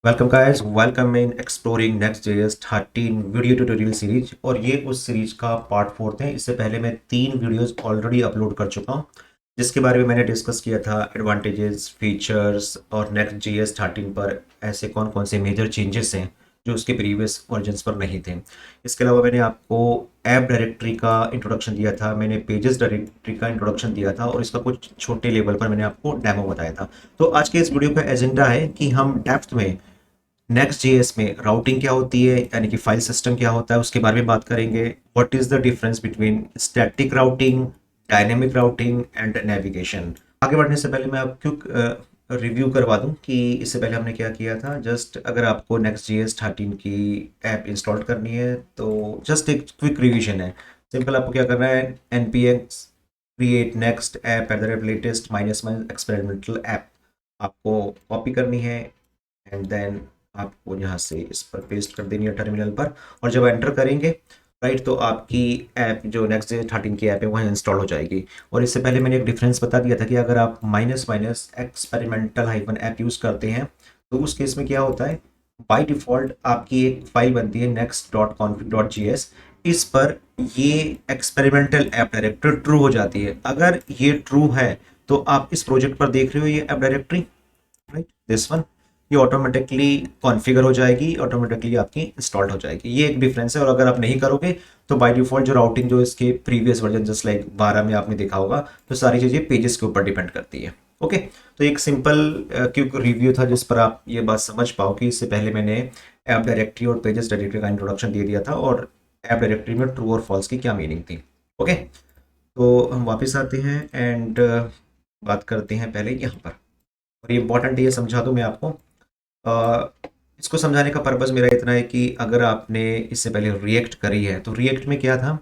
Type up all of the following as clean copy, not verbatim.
Welcome guys, welcome in exploring Next.js 13 video tutorial series. और ये उस सीरीज का पार्ट फोर्थ है। इससे पहले मैं 3 वीडियोस ऑलरेडी अपलोड कर चुका हूँ, जिसके बारे में मैंने डिस्कस किया था एडवांटेजेस, फीचर्स और Next.js 13 पर ऐसे कौन कौन से मेजर चेंजेस हैं जो उसके प्रीवियस वर्जन्स पर नहीं थे। इसके अलावा मैंने आपको ऐप डायरेक्टरी का इंट्रोडक्शन दिया था, मैंने पेजेस डायरेक्टरी का इंट्रोडक्शन दिया था और इसका कुछ छोटे लेवल पर मैंने आपको डेमो बताया था। तो आज के इस वीडियो का एजेंडा है कि हम डेप्थ में नेक्स्ट जेएस में राउटिंग क्या होती है, यानी कि फाइल सिस्टम क्या होता है, उसके बारे में बात करेंगे। What is the difference between static routing, dynamic routing and navigation. आगे बढ़ने से पहले मैं आपको रिव्यू करवा दूं कि इससे पहले हमने क्या किया था। जस्ट अगर आपको नेक्स्ट जेएस 13 की ऐप इंस्टॉल करनी है तो जस्ट एक क्विक रिवीजन है। सिंपल आपको क्या करना है, npx create next app at the rate latest minus minus experimental app आपको कॉपी करनी है एंड देन आपको यहाँ से इस पर पेस्ट कर देनी है टर्मिनल पर। और जब एंटर करेंगे राइट, तो आपकी ऐप जो नेक्स्ट 13 की ऐप है वह इंस्टॉल हो जाएगी। और इससे पहले मैंने एक डिफरेंस बता दिया था कि अगर आप minus minus experimental hyphen app use करते हैं तो उस केस में क्या होता है, बाय डिफ़ॉल्ट आपकी एक फाइल बनती है next.config.js। इस पर ये एक्सपेरिमेंटल ऐप डायरेक्टरी ट्रू हो जाती है। अगर ये ट्रू है तो आप इस प्रोजेक्ट पर देख रहे हो ये app directory, right, this one, ये ऑटोमेटिकली कॉन्फ़िगर हो जाएगी, ऑटोमेटिकली आपकी इंस्टॉल्ड हो जाएगी। ये एक डिफरेंस है। और अगर आप नहीं करोगे तो बाय डिफ़ॉल्ट जो राउटिंग जो इसके प्रीवियस वर्जन जस्ट लाइक 12 में आपने देखा होगा, तो सारी चीज़ें पेजेस के ऊपर डिपेंड करती है। ओके, तो एक सिंपल क्विक रिव्यू था जिस पर आप ये बात समझ पाओ कि इससे पहले मैंने ऐप डायरेक्टरी और पेजेस डायरेक्टरी का इंट्रोडक्शन दे दिया था और ऐप डायरेक्टरी में ट्रू और फॉल्स की क्या मीनिंग थी। ओके, तो हम वापस आते हैं एंड बात करते हैं पहले यहाँ पर। और ये इंपॉर्टेंट है, ये समझा दूँ मैं आपको। अ, इसको समझाने का पर्पस मेरा इतना है कि अगर आपने इससे पहले रिएक्ट करी है तो रिएक्ट में क्या था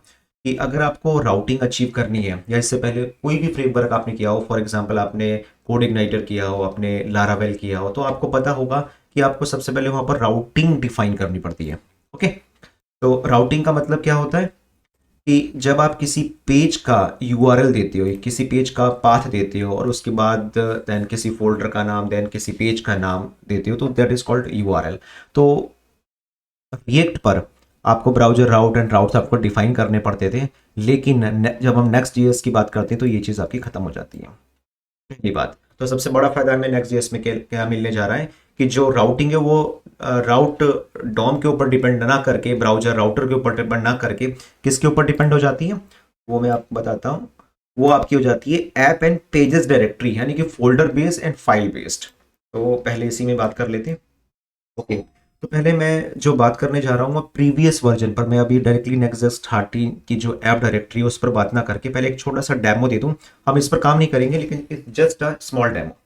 कि अगर आपको राउटिंग अचीव करनी है या इससे पहले कोई भी फ्रेमवर्क आपने किया हो, फॉर एग्जांपल आपने कोड इग्नाइटर किया हो, आपने लारावेल किया हो, तो आपको पता होगा कि आपको सबसे पहले वहां पर राउटिंग डिफाइन करनी पड़ती है। ओके, तो राउटिंग का मतलब क्या होता है कि जब आप किसी पेज का यूआरएल देते हो, किसी पेज का पाथ देते हो और उसके बाद देन किसी फोल्डर का नाम, देन किसी पेज का नाम देते हो, तो दैट इज कॉल्ड यूआरएल। तो रिएक्ट पर आपको ब्राउजर राउट एंड राउट्स आपको डिफाइन करने पड़ते थे, लेकिन जब हम नेक्स्ट जीएस की बात करते हैं तो ये चीज़ आपकी खत्म हो जाती है। पहली बात तो सबसे बड़ा फायदा हमें नेक्स्ट जेएस में क्या मिलने जा रहा है कि जो राउटिंग है वो राउट डॉम के ऊपर डिपेंड ना करके, ब्राउजर राउटर के ऊपर डिपेंड ना करके किसके ऊपर डिपेंड हो जाती है, वो मैं आपको बताता हूँ। वो आपकी हो जाती है ऐप एंड पेजेस डायरेक्टरी, यानी कि folder based and file based. तो पहले इसी में बात कर लेते हैं। ओके, तो पहले मैं जो बात करने जा रहा हूँ प्रीवियस वर्जन पर, मैं अभी डायरेक्टली नेक्स्ट 13 की जो ऐप डायरेक्टरी है उस पर बात ना करके पहले एक छोटा सा डेमो दे दूं। हम इस पर काम नहीं करेंगे लेकिन just a small demo.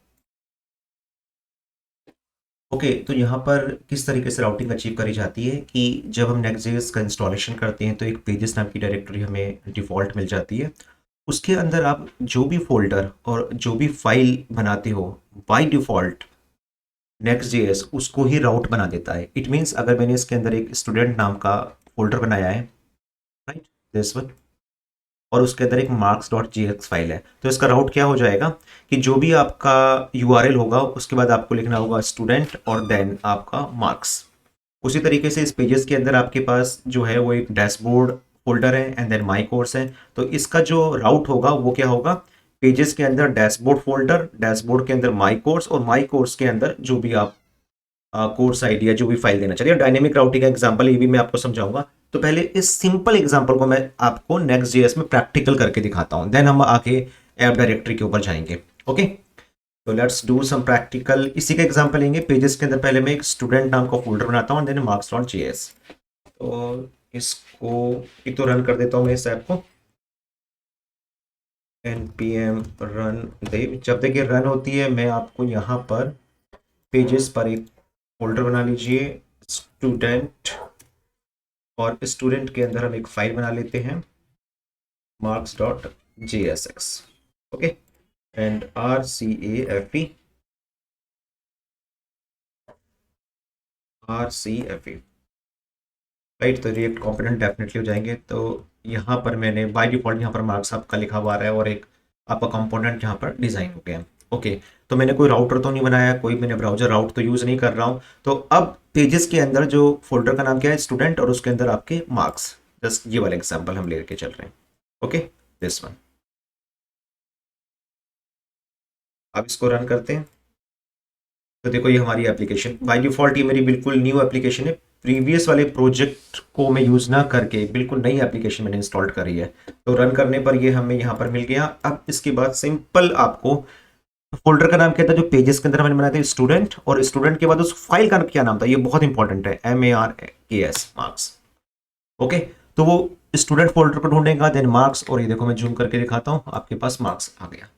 Okay, तो यहाँ पर किस तरीके से राउटिंग अचीव करी जाती है कि जब हम नेक्स्ट.js का इंस्टॉलेशन करते हैं तो एक पेजेस नाम की डायरेक्टरी हमें डिफ़ॉल्ट मिल जाती है। उसके अंदर आप जो भी फोल्डर और जो भी फाइल बनाते हो, बाय डिफ़ॉल्ट नेक्स्ट जेएस उसको ही राउट बना देता है। इट मीन्स अगर मैंने इसके अंदर एक स्टूडेंट नाम का फोल्डर बनाया है, राइट, दिस वन, और उसके अंदर एक marks dot G x file है, तो इसका राउट क्या हो जाएगा कि जो भी आपका यूआरएल होगा उसके बाद आपको लिखना होगा स्टूडेंट और देन आपका मार्क्स। उसी तरीके से इस पेजेस के अंदर आपके पास जो है वो एक डैशबोर्ड फोल्डर है एंड देन माई कोर्स है। तो इसका जो राउट होगा वो क्या होगा, पेजेस के अंदर डैशबोर्ड फोल्डर, डैशबोर्ड के अंदर माई कोर्स और माई कोर्स के अंदर जो भी आप कोर्स आइडिया जो भी फाइल देना चाहिए। डायनेमिक राउटिंग का एग्जांपल ये भी मैं आपको समझाऊंगा। तो पहले इस सिंपल एग्जांपल को मैं आपको नेक्स्ट जेएस में प्रैक्टिकल करके दिखाता हूं, देन हम आके ऐप डायरेक्टरी के ऊपर जाएंगे। ओके, तो लेट्स डू सम प्रैक्टिकल। इसी का एग्जांपल लेंगे। पेजेस के अंदर पहले मैं एक स्टूडेंट नाम का फोल्डर बनाता हूं देन मार्क्स डॉट जेएस। तो इसको एक तो रन कर देता हूं मैं इस ऐप को, npm रन देव। जब तक ये रन होती है मैं आपको यहाँ पर पेजेस पर एक फोल्डर बना लीजिए स्टूडेंट, और स्टूडेंट के अंदर हम एक फाइल बना लेते हैं marks dot J S x. Okay, and RCFE, right. तो रिएक्ट कॉम्पोनेंट डेफिनेटली हो जाएंगे। तो यहाँ पर मैंने बाय डिफॉल्ट यहाँ पर मार्क्स आपका लिखा हुआ आ रहा है और एक आपका कंपोनेंट यहाँ पर डिजाइन हो गया। ओके, तो मैंने कोई राउटर तो नहीं बनाया, कोई मैंने ब्राउजर राउट तो यूज़ नहीं कर रहा हूँ। तो अब पेजेस के अंदर जो फोल्डर का नाम क्या है, स्टूडेंट, और उसके अंदर आपके मार्क्स। जस्ट ये वाला एग्जांपल हम लेके चल रहे हैं। Okay, this one. अब इसको रन करते हैं। तो देखो ये हमारी एप्लीकेशन बाय डिफॉल्ट, ये मेरी बिल्कुल न्यू एप्लीकेशन है। प्रीवियस वाले प्रोजेक्ट को मैं यूज़ ना करके बिल्कुल नई एप्लीकेशन मैंने इंस्टॉल करी है। तो रन करने पर ये हमें यहाँ पर मिल गया। अब इसके बाद सिंपल आपको फोल्डर का नाम क्या था जो पेजेस के अंदर मैंने बनाया था, स्टूडेंट, और स्टूडेंट के बाद उस फाइल का क्या नाम था, ये बहुत इंपॉर्टेंट है, MARKS, मार्क्स। ओके, तो वो स्टूडेंट फोल्डर को ढूंढेगा, देन मार्क्स, और ये देखो मैं जूम करके दिखाता हूँ, आपके पास मार्क्स आ गया।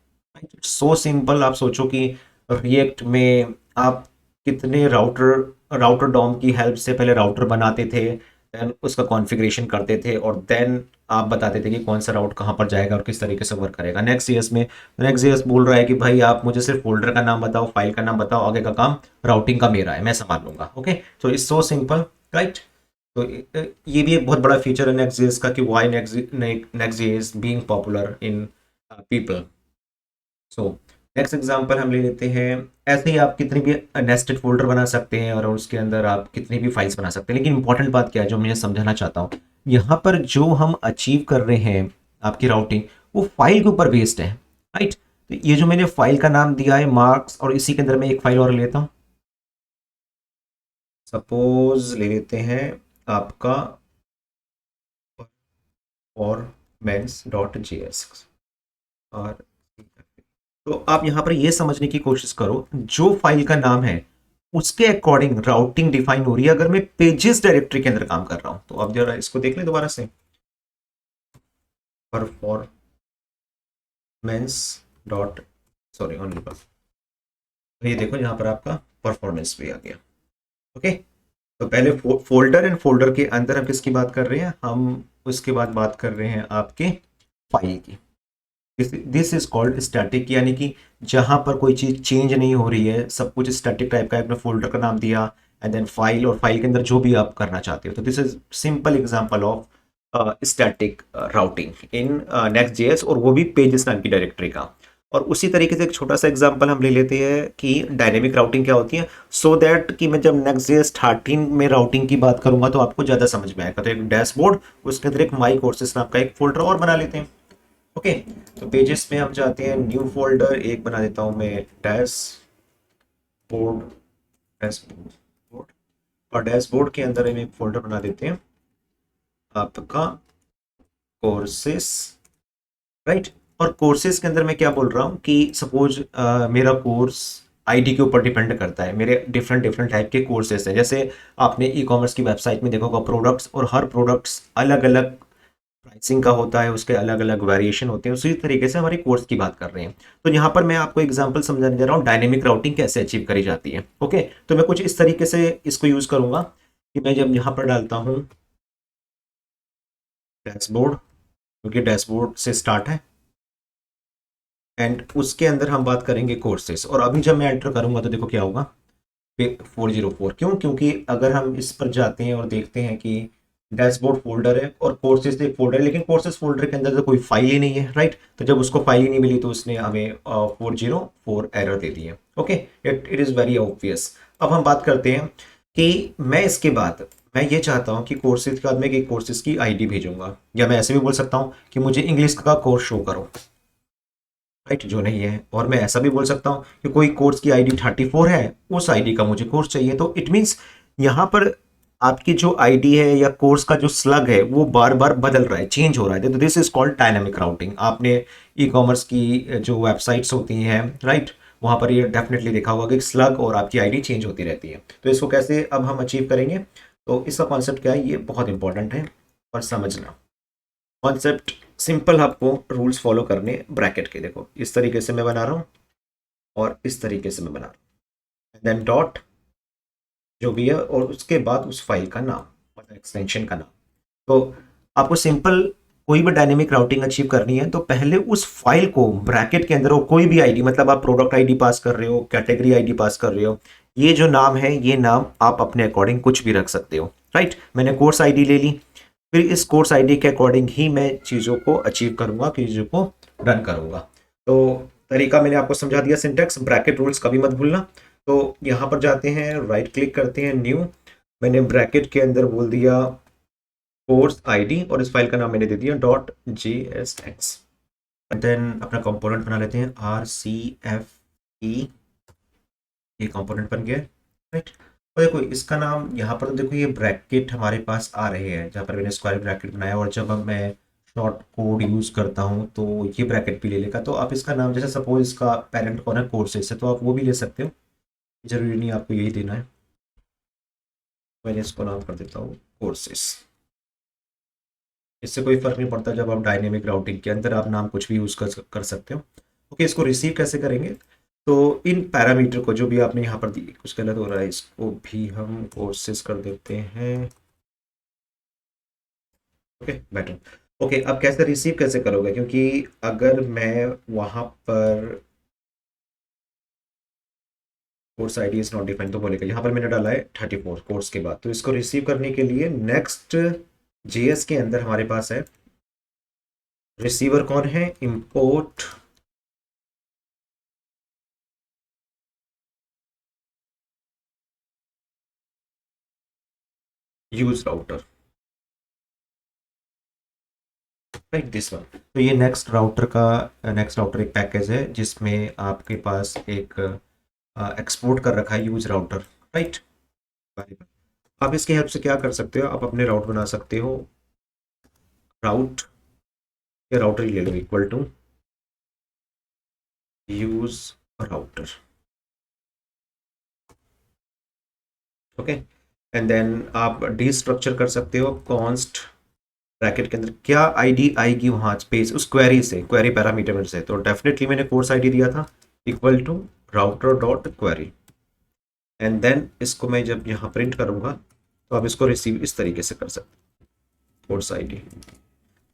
So simple. आप सोचो कि रिएक्ट में आप कितने राउटर डॉम की हेल्प से पहले राउटर बनाते थे, देन उसका कॉन्फ़िगरेशन करते थे, और देन आप बताते थे कि कौन सा राउट कहाँ पर जाएगा और किस तरीके से वर्क करेगा। नेक्स्ट जेएस में नेक्स्ट जेएस बोल रहा है कि भाई आप मुझे सिर्फ फोल्डर का नाम बताओ, फाइल का नाम बताओ, आगे का काम राउटिंग का मेरा है, मैं संभाल लूंगा। ओके, तो इट्स सो सिंपल, राइट। तो ये भी एक बहुत बड़ा फीचर है नेक्स्ट जेएस का कि why next JS being popular in people. So next example हम ले लेते हैं। ऐसे ही आप कितनी भी नेस्टेड फोल्डर बना सकते हैं और उसके अंदर आप कितनी भी फाइल्स बना सकते हैं, लेकिन इंपॉर्टेंट बात क्या है जो मैं समझाना चाहता हूँ, यहाँ पर जो हम अचीव कर रहे हैं आपकी राउटिंग, वो फाइल के ऊपर बेस्ड है, राइट। तो ये जो मैंने फाइल का नाम दिया है मार्क्स, और इसी के अंदर मैं एक फाइल और लेता हूँ, सपोज ले लेते हैं आपका performance.js। और तो आप यहाँ पर ये समझने की कोशिश करो, जो फाइल का नाम है उसके अकॉर्डिंग राउटिंग डिफाइन हो रही है अगर मैं पेजेस डायरेक्टरी के अंदर काम कर रहा हूं। तो अब जरा इसको देख लें दोबारा से, परफॉर्मेंस डॉट, सॉरी ओनली पर, ये देखो यहाँ पर आपका परफॉर्मेंस भी आ गया। ओके, तो पहले फोल्डर एंड फोल्डर के अंदर हम किसकी बात कर रहे हैं, हम उसके बाद बात कर रहे हैं आपके फाइल की। दिस इज कॉल्ड स्टैटिक, यानी कि जहां पर कोई चीज चेंज नहीं हो रही है, सब कुछ स्टैटिक टाइप का है। आपने फोल्डर का नाम दिया एंड देन फाइल, और फाइल के अंदर जो भी आप करना चाहते हो। तो this is simple example of static routing in next JS, और वो भी पेजेस नाम की डायरेक्टरी का। और उसी तरीके से एक छोटा सा एग्जांपल हम ले लेते हैं कि डायनेमिक राउटिंग क्या होती है, सो दैट कि मैं जब नेक्स्ट जेएस 13 में राउटिंग की बात करूंगा तो आपको ज़्यादा समझ में आएगा। तो एक डैशबोर्ड, उसके अंदर एक माई कोर्सेस नाम का एक फोल्डर और बना लेते हैं। ओके, तो पेजेस में हम चाहते हैं न्यू फोल्डर एक बना देता हूं मैं, डैशबोर्ड, डैशबोर्ड, और डैशबोर्ड के अंदर हम एक फोल्डर बना देते हैं आपका कोर्सेस, राइट। और कोर्सेस के अंदर मैं क्या बोल रहा हूँ कि सपोज मेरा कोर्स आईडी के ऊपर डिपेंड करता है, मेरे डिफरेंट डिफरेंट टाइप के कोर्सेस हैं। जैसे आपने ई कॉमर्स की वेबसाइट में देखा होगा प्रोडक्ट्स, और हर प्रोडक्ट्स अलग अलग प्राइसिंग का होता है, उसके अलग अलग वेरिएशन होते हैं। उसी तरीके से हमारी कोर्स की बात कर रहे हैं। तो यहाँ पर मैं आपको एग्जांपल समझाने जा रहा हूँ डायनेमिक राउटिंग कैसे अचीव करी जाती है। ओके, तो मैं कुछ इस तरीके से इसको यूज करूंगा कि मैं जब यहाँ पर डालता हूँ डैशबोर्ड, क्योंकि डैशबोर्ड से स्टार्ट है, एंड उसके अंदर हम बात करेंगे कोर्सेस, और अभी जब मैं एंटर करूंगा तो देखो क्या होगा, 404। क्यों? क्योंकि अगर हम इस पर जाते हैं और देखते हैं कि डैशबोर्ड फोल्डर है और कोर्सेज एक फोल्डर है, लेकिन कोर्सेज फोल्डर के अंदर तो कोई फाइल ही नहीं है, राइट। तो जब उसको फाइल ही नहीं मिली तो उसने हमें 404 एरर दे दी है। Okay, it is very obvious. अब हम बात करते हैं कि मैं इसके बाद मैं ये चाहता हूँ कि कोर्सेज के बाद मैं एक कोर्सेज की आईडी भेजूंगा, या मैं ऐसे भी बोल सकता हूँ कि मुझे इंग्लिश का कोर्स शो करो, राइट, जो नहीं है। और मैं ऐसा भी बोल सकता हूँ कि कोई कोर्स की आईडी 34 है, उस आईडी का मुझे कोर्स चाहिए। तो इट मीन्स यहाँ पर आपकी जो आईडी है या कोर्स का जो स्लग है वो बार बार बदल रहा है, चेंज हो रहा है। तो this is called dynamic routing. आपने ई कॉमर्स की जो वेबसाइट्स होती हैं, राइट, वहाँ पर ये डेफिनेटली देखा होगा कि स्लग और आपकी आईडी चेंज होती रहती है। तो इसको कैसे अब हम अचीव करेंगे, तो इसका कॉन्सेप्ट क्या है, ये बहुत इंपॉर्टेंट है और समझना। कॉन्सेप्ट सिंपल, आपको रूल्स फॉलो करने ब्रैकेट के। देखो इस तरीके से मैं बना रहा हूँ और इस तरीके से मैं बना रहा हूँ, देन डॉट जो भी है, और उसके बाद उस फाइल का नाम, मतलब एक्सटेंशन का नाम। तो आपको सिंपल कोई भी डायनेमिक राउटिंग अचीव करनी है तो पहले उस फाइल को ब्रैकेट के अंदर हो, कोई भी आईडी, मतलब आप प्रोडक्ट आईडी पास कर रहे हो, कैटेगरी आईडी पास कर रहे हो, ये जो नाम है ये नाम आप अपने अकॉर्डिंग कुछ भी रख सकते हो, राइट। मैंने कोर्स आईडी ले ली, फिर इस कोर्स आईडी के अकॉर्डिंग ही मैं चीज़ों को अचीव करूंगा, चीज़ों को रन करूंगा। तो तरीका मैंने आपको समझा दिया, सिंटैक्स, ब्रैकेट रूल्स कभी मत भूलना। तो यहाँ पर जाते हैं, राइट क्लिक करते हैं, न्यू, मैंने ब्रैकेट के अंदर बोल दिया कोर्स आईडी और इस फाइल का नाम मैंने दे दिया .jsx। देन अपना कंपोनेंट बना लेते हैं RCFE, ये कंपोनेंट बन गया, राइट। और देखो इसका नाम यहाँ पर तो देखो ये ब्रैकेट हमारे पास आ रहे हैं जहाँ पर मैंने स्क्वायर ब्रैकेट बनाया, और जब अब मैं शॉर्ट कोड यूज़ करता हूँ तो ये ब्रैकेट भी ले लेगा। तो आप इसका नाम, जैसे सपोज इसका पेरेंट कौन है, कोर्सेस है, तो आप वो भी ले सकते हो, जरूरी नहीं आपको यही देना है। मैंने इसको नाम कर देता हूँ कोर्सेस, इससे कोई फर्क नहीं पड़ता, जब आप डायनेमिक राउटिंग के अंदर आप नाम कुछ भी यूज़ कर सकते हो। ओके, इसको रिसीव कैसे करेंगे, तो इन पैरामीटर को जो भी आपने यहाँ पर दी, कुछ गलत हो रहा है, इसको भी हम कोर्सेस कर देते हैं। Okay better. ओके, अब कैसे रिसीव कैसे करोगे, क्योंकि अगर मैं वहाँ पर course ID is not defined तो बोलेगा, यहाँ पर मैंने डाला है 34 कोर्स के बाद, तो इसको रिसीव करने के लिए नेक्स्ट जेएस के अंदर हमारे पास है रिसीवर कौन है, import use router, right this one. तो ये नेक्स्ट राउटर एक पैकेज है जिसमें आपके पास एक एक्सपोर्ट कर रखा है यूज राउटर, राइट। आप इसके हेल्प से क्या कर सकते हो, आप अपने राउट बना सकते हो, राउट या राउटर ही ले लो, equal to use router, okay. And then आप डी स्ट्रक्चर कर सकते हो, कॉन्स्ट ब्रैकेट के अंदर क्या आईडी आएगी वहां स्पेस उस क्वेरी से, क्वेरी पैरामीटर से, तो डेफिनेटली मैंने कोर्स आईडी दिया था equal to router dot query. And then इसको मैं जब यहाँ प्रिंट करूंगा तो आप इसको रिसीव इस तरीके से कर सकते हैं, कोर्स आईडी।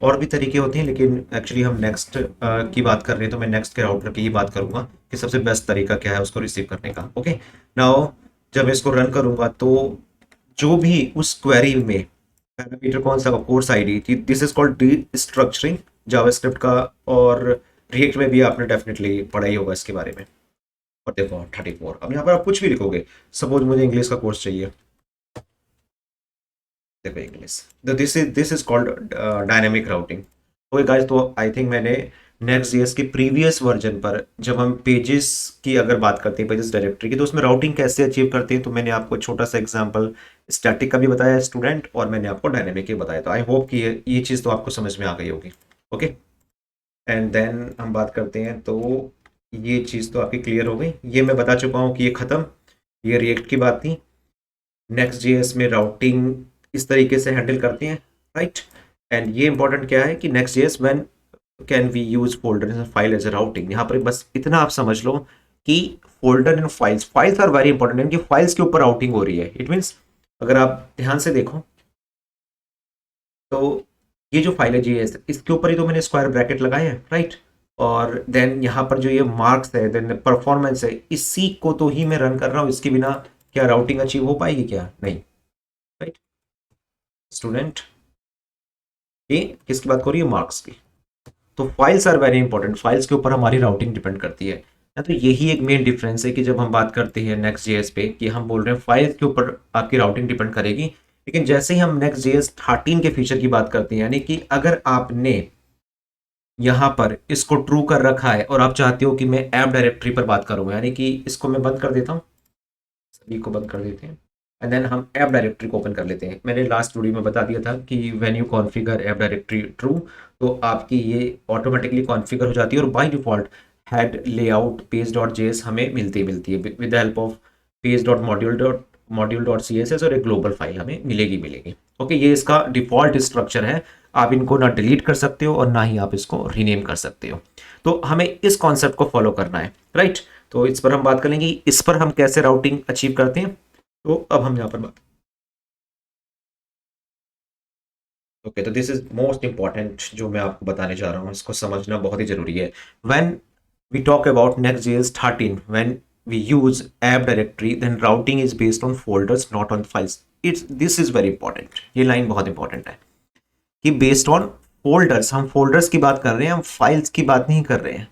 और भी तरीके होते हैं, लेकिन एक्चुअली हम नेक्स्ट की बात कर रहे हैं, तो मैं नेक्स्ट के राउटर की ही बात करूंगा कि सबसे बेस्ट तरीका क्या है उसको रिसीव करने का। ओके, नाउ जब मैं इसको रन करूंगा तो जो भी उस क्वेरी में पैरामीटर कौन सा, course ID, this is called D structuring JavaScript का, और रिएक्ट में भी आपने डेफिनेटली पढ़ा ही होगा इसके बारे में। और देखो 34, अब यहाँ पर आप कुछ भी लिखोगे, सपोज मुझे इंग्लिश का कोर्स चाहिए, देखो इंग्लिश, तो this is called dynamic routing. Okay guys, तो आई थिंक मैंने नेक्स्ट जेएस के प्रीवियस वर्जन पर जब हम पेजेस की अगर बात करते हैं, पेजेस डायरेक्टरी की, तो उसमें राउटिंग कैसे अचीव करते हैं, तो मैंने आपको छोटा सा एग्जांपल स्टैटिक का भी बताया स्टूडेंट, और मैंने आपको डायनेमिक ही बताया, तो आई होप कि ये चीज़ तो आपको समझ में आ गई होगी। ओके, एंड देन हम बात करते हैं, तो ये चीज़ तो आपकी क्लियर हो गई, ये मैं बता चुका हूँ कि ये ख़त्म, ये रिएक्ट की बात थी। नेक्स्ट जेएस में राउटिंग इस तरीके से हैंडल करते हैं, राइट। एंड ये इंपॉर्टेंट क्या है कि next JS when can we use folder in file as a routing, यहाँ पर बस इतना आप समझ लो कि folder and files are very important, इनकी फाइल्स के ऊपर राउटिंग हो रही है। इट मीन्स अगर आप ध्यान से देखो तो ये जो फाइल है जीएस, इसके ऊपर ही तो मैंने स्क्वायर ब्रैकेट लगाए हैं, राइट। और देन यहाँ पर जो ये मार्क्स है, देन परफॉर्मेंस है, इसी को तो ही मैं रन कर रहा हूँ, इसके बिना क्या राउटिंग अचीव हो पाएगी, क्या नहीं, राइट। स्टूडेंट, ये किसकी बात कर रही है, मार्क्स की। तो files are very important, files के ऊपर हमारी राउटिंग डिपेंड करती है ना। तो यही एक मेन डिफरेंस है कि जब हम बात करते हैं नेक्स्ट जेएस पे, कि हम बोल रहे हैं फाइल्स के ऊपर आपकी राउटिंग डिपेंड करेगी, लेकिन जैसे ही हम नेक्स्ट जेएस 13 के फीचर की बात करते हैं, यानी कि अगर आपने यहाँ पर इसको ट्रू कर रखा है और आप चाहते हो कि मैं ऐप डायरेक्टरी पर बात करूंगा, यानी कि इसको मैं बंद कर देता हूँ, सभी को बंद कर देते हैं, एंड देन हम ऐप डायरेक्टरी को ओपन कर लेते हैं। मैंने लास्ट वीडियो में बता दिया था कि when you configure app directory true, तो आपकी ये ऑटोमेटिकली कॉन्फ़िगर हो जाती है, और by default head layout page dot JS हमें मिलती है with the help of page dot module dot C S S, और एक ग्लोबल फाइल हमें मिलेगी। ओके, ये इसका डिफ़ॉल्ट स्ट्रक्चर है, आप इनको ना डिलीट कर सकते हो और ना ही आप इसको रीनेम कर सकते हो। तो हमें इस कॉन्सेप्ट को फॉलो करना है, राइट। तो इस पर हम बात करेंगे, इस पर हम कैसे राउटिंग अचीव करते हैं। तो अब हम यहाँ पर बात, ओके, तो दिस इज मोस्ट इंपॉर्टेंट जो मैं आपको बताने जा रहा हूँ, इसको समझना बहुत ही जरूरी है। When we talk about Next 13, when we use app directory, then routing is based on folders, not on files. This is very important, ये लाइन बहुत इंपॉर्टेंट है कि बेस्ड ऑन फोल्डर्स, हम फोल्डर्स की बात कर रहे हैं, हम फाइल्स की बात नहीं कर रहे हैं।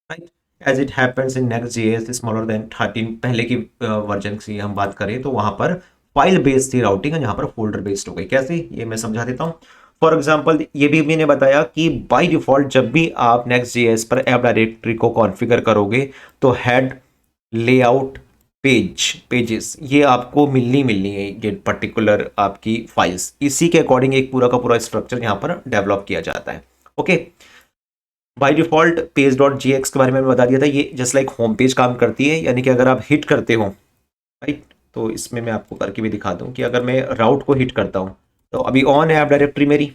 Right. As it happens in next JS smaller than 13, पहले की वर्जन की हम बात करें तो वहां पर फाइल बेस्ड थी राउटिंग, और यहाँ पर फोल्डर बेस्ड हो गई। कैसे, ये मैं समझा देता हूँ। फॉर एग्जाम्पल ये भी मैंने बताया कि बाय डिफॉल्ट जब भी आप नेक्स्ट जेएस पर ऐप डायरेक्टरी को कॉन्फ़िगर करोगे तो हेड, लेआउट, पेजेस ये आपको मिलनी है, ये पर्टिकुलर आपकी फाइल्स, इसी के अकॉर्डिंग एक पूरा का पूरा स्ट्रक्चर यहाँ पर डेवलप किया जाता है। Okay. By default page dot ji x के बारे में बता दिया था, ये जस्ट लाइक होम पेज काम करती है, यानी कि अगर आप हिट करते हो, राइट, तो इसमें मैं आपको करके भी दिखा दूं कि अगर मैं राउट को हिट करता हूं तो अभी ऑन है ऐप डायरेक्टरी मेरी,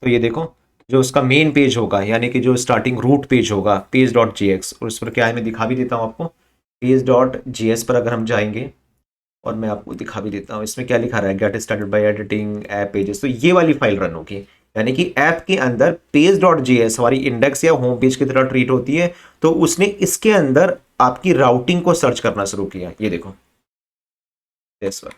तो ये देखो जो उसका मेन पेज होगा, यानी कि जो स्टार्टिंग रूट पेज होगा पेज डॉट जी एक्स, और उस पर क्या है मैं दिखा भी देता हूँ आपको। पेज डॉट जी एस पर अगर हम जाएंगे और मैं आपको दिखा भी देता हूँ, इसमें क्या लिखा रहा है, get started by editing app pages, तो ये वाली फाइल रन होगी, यानी कि ऐप के अंदर पेज डॉट जी एस हमारी इंडेक्स या होम पेज की तरह ट्रीट होती है, तो उसने इसके अंदर आपकी राउटिंग को सर्च करना शुरू किया। ये देखो this one,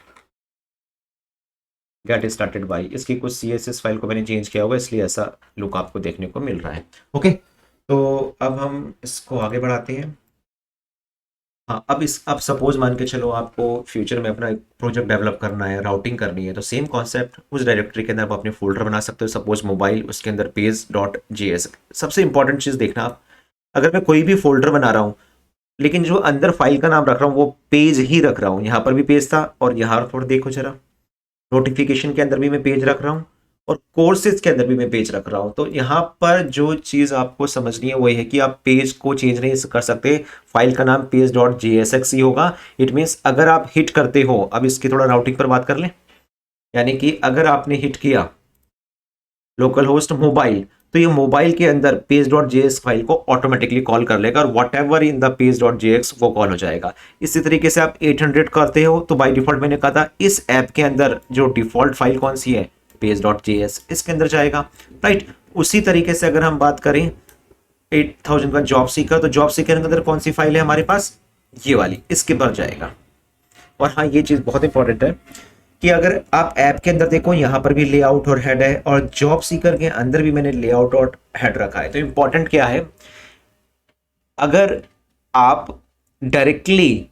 get started by, इसकी कुछ सीएसएस फाइल को मैंने चेंज किया होगा, इसलिए ऐसा लुक आपको देखने को मिल रहा है। ओके, तो अब हम इसको आगे बढ़ाते हैं। हाँ, अब सपोज मान के चलो आपको फ्यूचर में अपना एक प्रोजेक्ट डेवलप करना है, राउटिंग करनी है, तो सेम कॉन्सेप्ट उस डायरेक्टरी के अंदर आप अपने फोल्डर बना सकते हो। सपोज मोबाइल, उसके अंदर पेज डॉट जी एस। सबसे इंपॉर्टेंट चीज़ देखना आप, अगर मैं कोई भी फोल्डर बना रहा हूँ लेकिन जो अंदर फाइल का नाम रख रहा हूँ वो पेज ही रख रहा हूँ, यहाँ पर भी पेज था और यहाँ पर देखो जरा, नोटिफिकेशन के अंदर भी मैं पेज रख रहा हूँ और कोर्सेज के अंदर भी मैं पेज रख रहा हूँ। तो यहाँ पर जो चीज़ आपको समझनी है वो ये है कि आप पेज को चेंज नहीं कर सकते, फाइल का नाम page dot J S X ही होगा। इट मीन्स अगर आप हिट करते हो, अब इसकी थोड़ा राउटिंग पर बात कर लें, यानी कि अगर आपने हिट किया लोकल होस्ट मोबाइल, तो ये मोबाइल के अंदर पेज डॉट जेएक्स फाइल को ऑटोमेटिकली कॉल कर लेगा और what ever in the page dot JX वो कॉल हो जाएगा। इसी तरीके से आप 800 करते हो तो बाय डिफॉल्ट मैंने कहा था इस ऐप के अंदर जो डिफॉल्ट फाइल कौन सी है, पेज डॉट जेएस, इसके अंदर जाएगा। राइट। उसी तरीके से अगर हम बात करें 8000 का जॉब सीकर, तो जॉब सीकर के अंदर कौन सी फाइल है हमारे पास, ये वाली, इसके पर जाएगा। और हाँ, ये चीज़ बहुत इंपॉर्टेंट है कि अगर आप ऐप के अंदर देखो यहाँ पर भी लेआउट और हेड है, और जॉब सीकर के अंदर भी मैंने लेआउट और हेड रखा है। तो इंपॉर्टेंट क्या है, अगर आप डायरेक्टली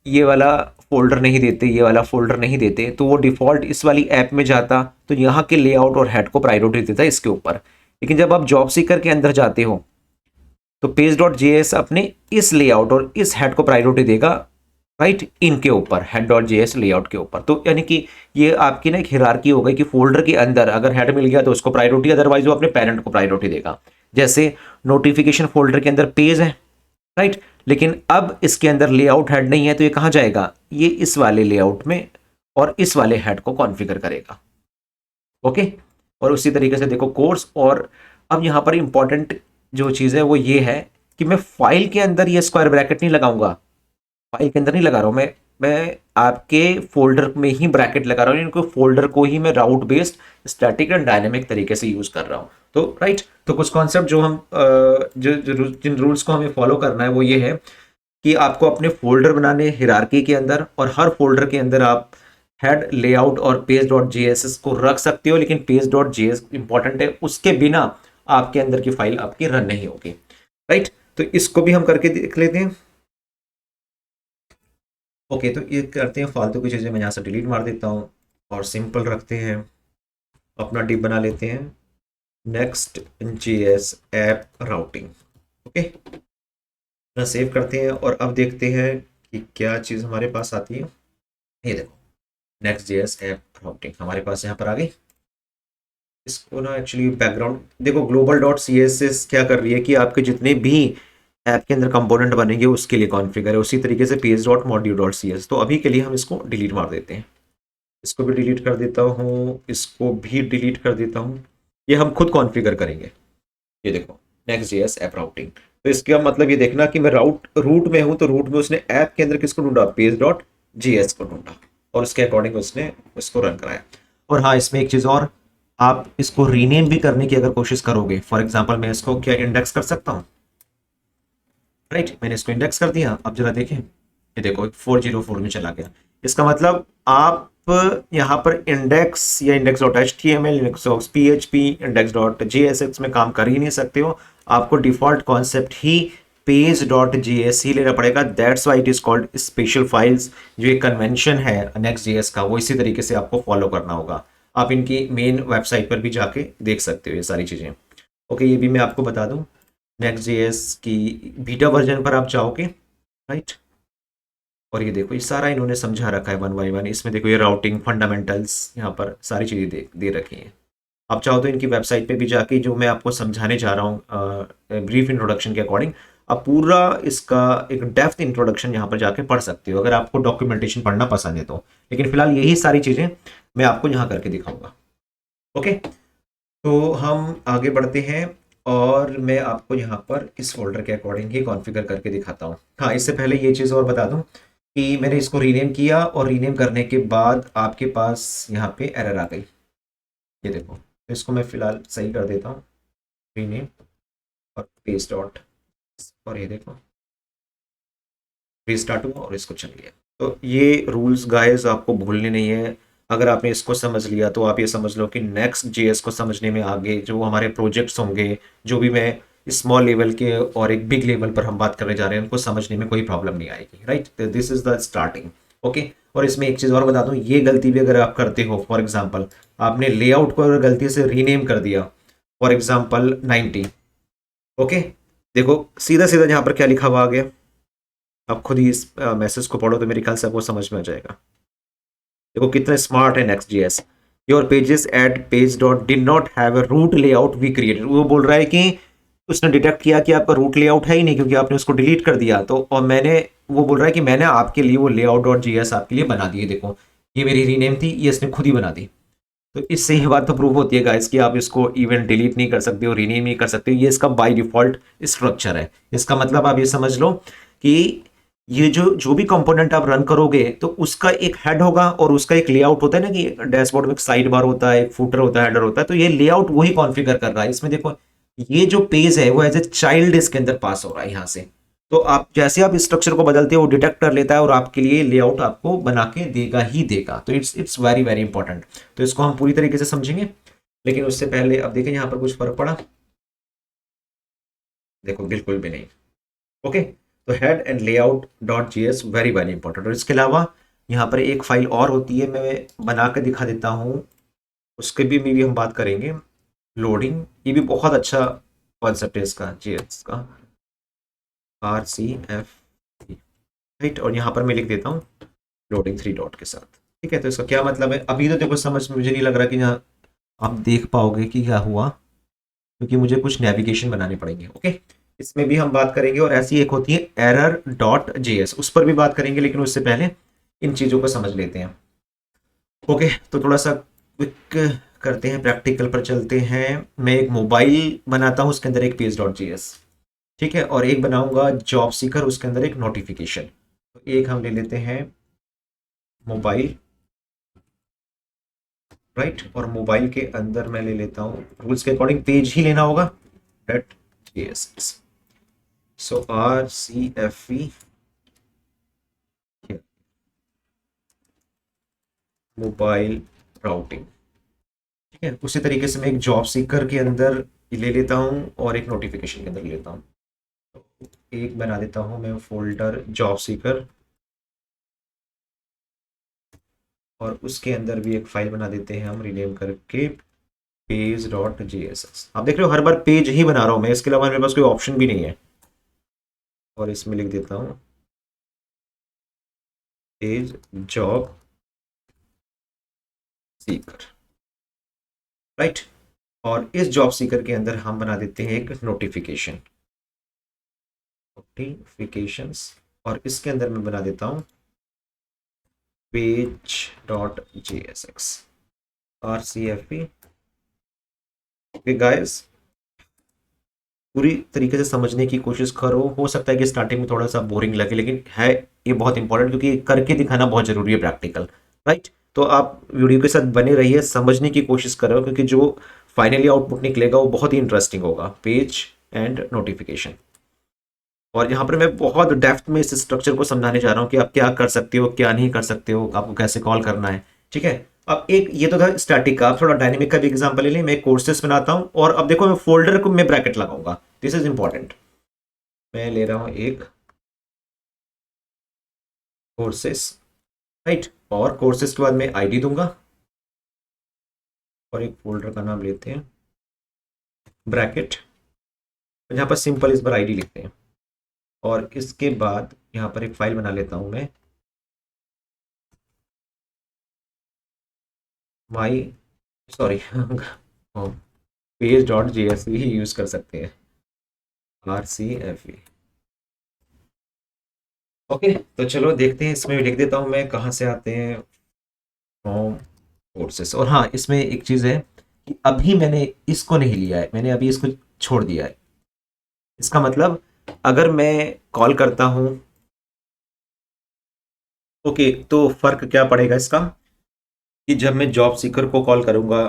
ये वाला फोल्डर नहीं देते, ये वाला फोल्डर नहीं देते, तो वो डिफॉल्ट इस वाली ऐप में जाता, तो यहाँ के लेआउट और हेड को प्रायोरिटी देता है इसके ऊपर। लेकिन जब आप जॉब सीकर के अंदर जाते हो तो पेज डॉट जेएस अपने इस लेआउट और इस हेड को प्रायोरिटी देगा, राइट, इनके ऊपर, हेड डॉट जेएस लेआउट के ऊपर। तो यानी कि ये आपकी ना एक हिरार्की हो गई कि फोल्डर के अंदर अगर हेड मिल गया तो उसको प्रायोरिटी, अदरवाइज वो अपने पेरेंट को प्रायोरिटी देगा। जैसे नोटिफिकेशन फोल्डर के अंदर पेज है, राइट, लेकिन अब इसके अंदर लेआउट हेड नहीं है, तो ये कहाँ जाएगा, ये इस वाले लेआउट में और इस वाले हेड को कॉन्फ़िगर करेगा। ओके। और उसी तरीके से देखो कोर्स, और अब यहाँ पर इंपॉर्टेंट जो चीज़ है वो ये है कि मैं फाइल के अंदर ये स्क्वायर ब्रैकेट नहीं लगाऊंगा, फाइल के अंदर नहीं लगा रहा हूँ मैं आपके फोल्डर में ही ब्रैकेट लगा रहा हूँ, इनको फोल्डर को ही मैं राउट बेस्ड स्टैटिक एंड डायनेमिक तरीके से यूज कर रहा हूँ। तो राइट, तो कुछ कॉन्सेप्ट जो हम जिन रूल्स को हमें फॉलो करना है वो ये है कि आपको अपने फोल्डर बनाने हिरार्की के अंदर, और हर फोल्डर के अंदर आप हेड, लेआउट और पेज डॉट जेएसएस को रख सकते हो, लेकिन पेज डॉट जेएस इंपॉर्टेंट है, उसके बिना आपके अंदर की फाइल आपकी रन नहीं होगी। राइट, तो इसको भी हम करके देख लेते हैं। ओके, तो ये करते हैं, फालतू की चीज़ें मैं यहाँ से डिलीट मार देता हूँ और सिंपल रखते हैं, अपना डिप बना लेते हैं next JS app routing. Okay, ना सेव करते हैं और अब देखते हैं कि क्या चीज़ हमारे पास आती है। ये देखो नेक्स्ट जेएस ऐप राउटिंग हमारे पास यहाँ पर आ गई। इसको ना एक्चुअली बैकग्राउंड देखो, global dot C S S क्या कर रही है कि आपके जितने भी ऐप के अंदर कंपोनेंट बनेंगे उसके लिए कॉन्फ़िगर है। उसी तरीके से page dot module dot C S, तो अभी के लिए हम इसको डिलीट मार देते हैं। इसको भी डिलीट कर देता हूँ, इसको भी डिलीट कर देता हूँ, ये हम खुद कॉन्फ़िगर करेंगे। ये देखो नेक्स्ट जेएस ऐप राउटिंग, तो इसका मतलब ये देखना कि मैं रूट में हूँ, तो रूट में उसने ऐप के अंदर किसको ढूंढा, पेज डॉट जेएस को ढूंढा और उसके अकॉर्डिंग उसने उसको रन कराया। और हाँ, इसमें एक चीज़ और, आप इसको रीनेम भी करने की अगर कोशिश करोगे, फॉर एग्जाम्पल मैं इसको क्या इंडेक्स कर सकता हूँ, राइट, मैंने इसको इंडेक्स कर दिया। अब जरा देखें, ये देखो 404 में चला गया। इसका मतलब आप यहाँ पर इंडेक्स या index dot H T M L, index dot P H P, index dot J S X में काम कर ही नहीं सकते हो। आपको डिफॉल्ट कॉन्सेप्ट ही page.js ही लेना पड़ेगा। That's why it is called special files. जो एक कन्वेंशन है Next.js का, वो इसी तरीके से आपको फॉलो करना होगा। आप इनकी मेन वेबसाइट पर भी जाके देख सकते हो ये सारी चीज़ें। ओके, ये भी मैं आपको बता दूं, Next.js की बीटा वर्जन पर आप जाओगे, राइट। और ये देखो, ये सारा इन्होंने समझा रखा है वन बाई वन। इसमें देखो, ये राउटिंग फंडामेंटल्स, यहाँ पर सारी चीज़ें दे रखी हैं। आप चाहो तो इनकी वेबसाइट पे भी जाके जो मैं आपको समझाने जा रहा हूँ ब्रीफ इंट्रोडक्शन के अकॉर्डिंग, आप पूरा इसका एक डेप्थ इंट्रोडक्शन यहाँ पर जाके पढ़ सकते हो, अगर आपको डॉक्यूमेंटेशन पढ़ना पसंद है तो। लेकिन फिलहाल यही सारी चीज़ें मैं आपको यहाँ करके दिखाऊंगा। ओके, तो हम आगे बढ़ते हैं और मैं आपको यहाँ पर इस फोल्डर के अकॉर्डिंग ही कॉन्फ़िगर करके दिखाता हूँ। हाँ, इससे पहले ये चीज़ और बता दूँ कि मैंने इसको रीनेम किया, और रीनेम करने के बाद आपके पास यहाँ पे एरर आ गई। ये देखो, तो इसको मैं फिलहाल सही कर देता हूँ, रीनेम और पेज डॉट, और ये देखो रीस्टार्ट हुआ और इसको चल गया। तो ये रूल्स गाइस आपको भूलने नहीं है। अगर आपने इसको समझ लिया तो आप ये समझ लो कि Next.js को समझने में आगे जो हमारे प्रोजेक्ट्स होंगे, जो भी मैं स्मॉल लेवल के और एक बिग लेवल पर हम बात करने जा रहे हैं, उनको समझने में कोई प्रॉब्लम नहीं आएगी, right. This is the starting. Okay, और इसमें एक चीज़ और बता दूं, ये गलती भी अगर आप करते हो, फॉर एग्जाम्पल आपने लेआउट को अगर गलती से रीनेम कर दिया, फॉर एग्जाम्पल 90, ओके, देखो सीधा सीधा यहाँ पर क्या लिखा हुआ आ गया। आप खुद ही इस मैसेज को पढ़ो तो मेरे ख्याल से आपको समझ में आ जाएगा। देखो कितना स्मार्ट है Next.js। Your pages at page dot did not have a root layout we created. वो बोल रहा है कि उसने डिटेक्ट किया कि आपका रूट लेआउट है ही नहीं, क्योंकि आपने उसको डिलीट कर दिया। तो और मैंने, वो बोल रहा है कि मैंने आपके लिए वो लेआउट डॉट जीएस आपके लिए बना दिए। देखो, ये मेरी रीनेम थी, ये इसने खुद ही बना दी। तो इससे ये बात तो प्रूव होती है गाइस कि आप इसको इवन डिलीट नहीं कर सकते हो, रीनेम नहीं कर सकते हो। ये इसका बाय डिफॉल्ट स्ट्रक्चर है। इसका मतलब आप ये समझ लो कि ये जो जो भी कंपोनेंट आप रन करोगे, तो उसका एक हेड होगा और उसका एक लेआउट होता है ना, कि डैशबोर्ड में एक साइड बार होता है, एक फुटर होता है, हेडर होता है। तो ये लेआउट वही कॉन्फ़िगर कर रहा है। इसमें देखो, ये जो पेज है वो एज ए चाइल्ड इसके अंदर पास हो रहा है यहाँ से। तो आप जैसे आप स्ट्रक्चर को बदलते हो, वो डिटेक्ट कर लेता है और आपके लिए लेआउट आपको बना के देगा ही देगा। तो इट्स वेरी वेरी इंपॉर्टेंट। तो इसको हम पूरी तरीके से समझेंगे, लेकिन उससे पहले अब देखें यहाँ पर कुछ फर्क पड़ा। देखो, बिल्कुल भी नहीं। ओके, तो head and layout dot GS very very important. और इसके अलावा यहाँ पर एक फाइल और होती है, मैं बना के दिखा देता हूँ, उसके भी हम बात करेंगे। लोडिंग, ये भी बहुत अच्छा कॉन्सेप्ट है इसका, जीएस का, RCF, राइट। और यहाँ पर मैं लिख देता हूँ लोडिंग 3 डॉट के साथ। ठीक है, तो इसका क्या मतलब है, अभी तो देखो समझ मुझे नहीं लग रहा कि यहाँ आप देख पाओगे कि क्या हुआ, क्योंकि मुझे कुछ नेविगेशन बनाने पड़ेंगे। ओके, इसमें भी हम बात करेंगे। और ऐसी एक होती है एरर डॉट जेएस, उस पर भी बात करेंगे, लेकिन उससे पहले इन चीज़ों को समझ लेते हैं। ओके, तो थोड़ा सा क्विक करते हैं, प्रैक्टिकल पर चलते हैं। मैं एक मोबाइल बनाता हूँ, उसके अंदर एक पेज डॉट जेएस, ठीक है, और एक बनाऊंगा जॉब सीकर, उसके अंदर एक नोटिफिकेशन। तो एक हम ले लेते हैं मोबाइल, राइट। और मोबाइल के अंदर मैं ले लेता हूँ, रूल्स के अकॉर्डिंग पेज ही लेना होगा, डॉट जेएस। सो RCFE मोबाइल राउटिंग, ठीक है। उसी तरीके से मैं एक जॉब सीकर के अंदर ले लेता हूँ और एक नोटिफिकेशन के अंदर ले लेता हूँ। तो एक बना देता हूँ मैं फोल्डर जॉब सीकर, और उसके अंदर भी एक फाइल बना देते हैं हम रीनेम करके पेज डॉट जेएसएस। आप देख रहे हो, हर बार पेज ही बना रहा हूँ मैं, इसके अलावा मेरे पास कोई ऑप्शन भी नहीं है। और इसमें लिख देता हूँ पेज जॉब सीकर, राइट। और इस जॉब सीकर के अंदर हम बना देते हैं एक नोटिफिकेशंस, और इसके अंदर मैं बना देता हूँ page dot JSX RCFE। Guys, पूरी तरीके से समझने की कोशिश करो। हो सकता है कि स्टार्टिंग में थोड़ा सा बोरिंग लगे, लेकिन है ये बहुत इंपॉर्टेंट, क्योंकि करके दिखाना बहुत जरूरी है, प्रैक्टिकल, राइट। तो आप वीडियो के साथ बने रहिए, समझने की कोशिश करो, क्योंकि जो फाइनली आउटपुट निकलेगा वो बहुत ही इंटरेस्टिंग होगा, पेज एंड नोटिफिकेशन। और यहाँ पर मैं बहुत डेप्थ में इस स्ट्रक्चर को समझाने जा रहा हूँ कि आप क्या कर सकते हो, क्या नहीं कर सकते हो, आपको कैसे कॉल करना है, ठीक है। अब एक ये तो था स्टैटिक का, आप थोड़ा डायनेमिक का भी एग्जांपल ले लें। मैं कोर्सेस बनाता हूँ, और अब देखो मैं फोल्डर को मैं ब्रैकेट लगाऊंगा, दिस इज इंपॉर्टेंट। मैं ले रहा हूँ एक कोर्सेस, राइट, और कोर्सेस के बाद मैं आईडी दूंगा और एक फोल्डर का नाम लेते हैं ब्रैकेट, यहाँ पर सिंपल इस पर आईडी लिखते हैं और इसके बाद यहाँ पर एक फाइल बना लेता हूँ मैं my sorry page dot J S ही यूज कर सकते हैं, RCFE। ओके, तो चलो देखते हैं, इसमें लिख देता हूँ मैं कहाँ से आते हैं, फ्रॉम कोर्सेस। और हाँ, इसमें एक चीज़ है कि अभी मैंने इसको नहीं लिया है, मैंने अभी इसको छोड़ दिया है। इसका मतलब अगर मैं कॉल करता हूँ, ओके, तो फर्क क्या पड़ेगा इसका कि जब मैं जॉब सीकर को कॉल करूंगा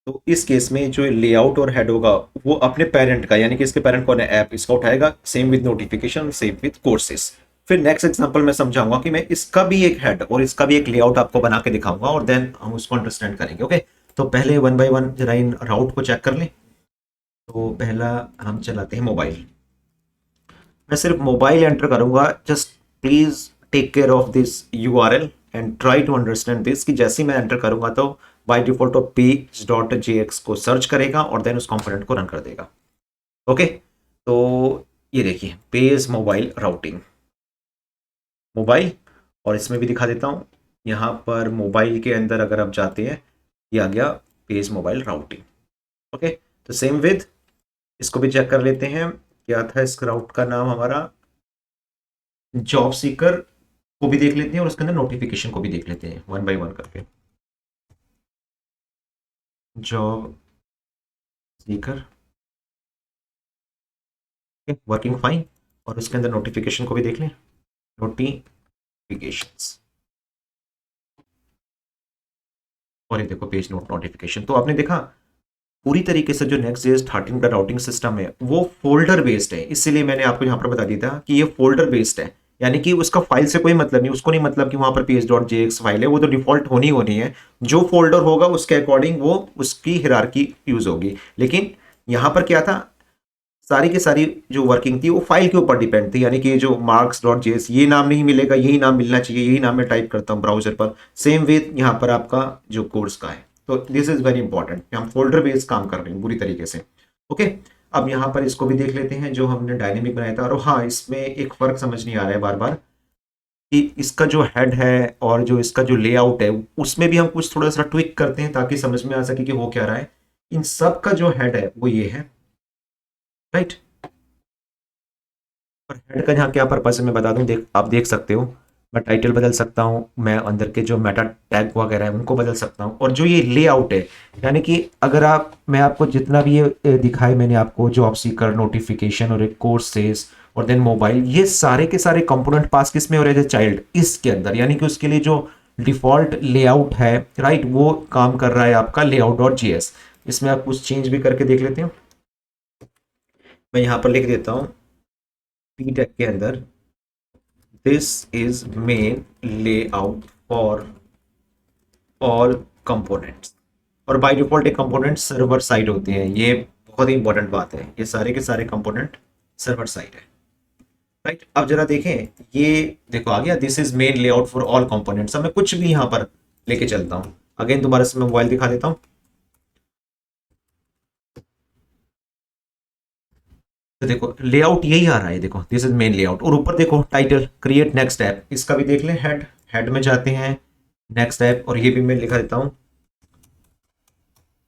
तो इस केस में जो लेआउट और हेड होगा वो अपने पेरेंट का, यानी कि इसके पेरेंट कौन है, ऐप, इसका उठाएगा। Same with notification, same with courses. फिर नेक्स्ट एग्जांपल में समझाऊंगा कि मैं इसका भी एक हेड और इसका भी एक लेआउट आपको बना के दिखाऊंगा और देन हम उसको अंडरस्टैंड करेंगे। ओके, तो पहले वन बाय वन जरा इन राउट को चेक कर लें। तो पहला हम चलाते हैं मोबाइल। मैं सिर्फ मोबाइल एंटर करूंगा, just please take care of this URL and try to understand this कि जैसे ही मैं एंटर करूंगा तो बाय डिफॉल्ट वो page.jx को सर्च करेगा और देन उस कंपोनेंट को रन कर देगा। ओके, तो ये देखिए पेज मोबाइल राउटिंग, मोबाइल, और इसमें भी दिखा देता हूँ। यहाँ पर मोबाइल के अंदर अगर आप जाते हैं, ये आ गया पेज मोबाइल राउटिंग। ओके, तो सेम विद इसको भी चेक कर लेते हैं, क्या था इस राउट का नाम हमारा, जॉब सीकर को भी देख लेते हैं और उसके अंदर नोटिफिकेशन को भी देख लेते हैं वन बाय वन करके। जॉब सीकर वर्किंग फाइन, और उसके अंदर नोटिफिकेशन को भी देख लें, नोटिफिकेशंस, और ये देखो पेज नोट नोटिफिकेशन। तो आपने देखा पूरी तरीके से जो Next.js 13 का राउटिंग सिस्टम है वो फोल्डर बेस्ड है, इसीलिए मैंने आपको यहाँ पर बता दिया था कि ये फोल्डर बेस्ड है, यानी कि उसका फाइल से कोई मतलब नहीं, उसको नहीं मतलब कि वहां पर page.jx फाइल है, वो तो डिफॉल्ट होनी होनी है। जो फोल्डर होगा उसके अकॉर्डिंग वो उसकी हिरार्की यूज होगी। लेकिन यहाँ पर क्या था, सारी की सारी जो वर्किंग थी वो फाइल के ऊपर डिपेंड थी, यानी कि जो marks.js ये नाम नहीं मिलेगा, यही नाम मिलना चाहिए, यही नाम मैं टाइप करता हूँ ब्राउजर पर। सेम विद यहाँ पर आपका जो कोर्स का है, तो दिस इज वेरी इंपॉर्टेंट, हम फोल्डर बेस्ड काम कर रहे हैं पूरी तरीके से। ओके, अब यहाँ पर इसको भी देख लेते हैं जो हमने डायनेमिक बनाया था। और हाँ, इसमें एक फर्क समझ नहीं आ रहा है बार बार कि इसका जो हेड है और जो इसका जो लेआउट है उसमें भी हम कुछ थोड़ा सा ट्विक करते हैं ताकि समझ में आ सके कि हो क्या रहा है। इन सब का जो हेड है वो ये है, राइट। और हेड का यहाँ क्या पर्पस है मैं बता दूं, आप देख सकते हो, मैं टाइटल बदल सकता हूँ, मैं अंदर के जो मेटा टैग वगैरह है उनको बदल सकता हूँ, और जो ये लेआउट है, यानी कि अगर मैं आपको जितना भी ये दिखाए मैंने आपको, जॉब सीकर, नोटिफिकेशन और एक कोर्सेज और देन मोबाइल, ये सारे के सारे कंपोनेंट पास किस में हो रहे थे, चाइल्ड इसके अंदर, यानी कि उसके लिए जो डिफॉल्ट लेआउट है, राइट, वो काम कर रहा है आपका layout.js। इसमें आप कुछ चेंज भी करके देख लेते हैं, मैं यहाँ पर लिख देता हूँ पी टैग के अंदर this is main layout for all components. और बाय डिफॉल्ट एक कंपोनेंट सर्वर साइड होते हैं, ये बहुत ही इंपॉर्टेंट बात है, ये सारे के सारे कंपोनेंट सर्वर साइड है, राइट। अब जरा देखें, ये देखो आ गया this is main layout for all components. अब मैं कुछ भी यहाँ पर लेके चलता हूँ, अगेन दोबारा से मैं मोबाइल दिखा देता हूँ, तो देखो लेआउट यही आ रहा है, देखो दिस इज मेन लेआउट। और ऊपर देखो टाइटल क्रिएट नेक्स्ट ऐप, इसका भी देख लें, हेड, हेड में जाते हैं नेक्स्ट ऐप, और ये भी मैं लिखा देता हूँ,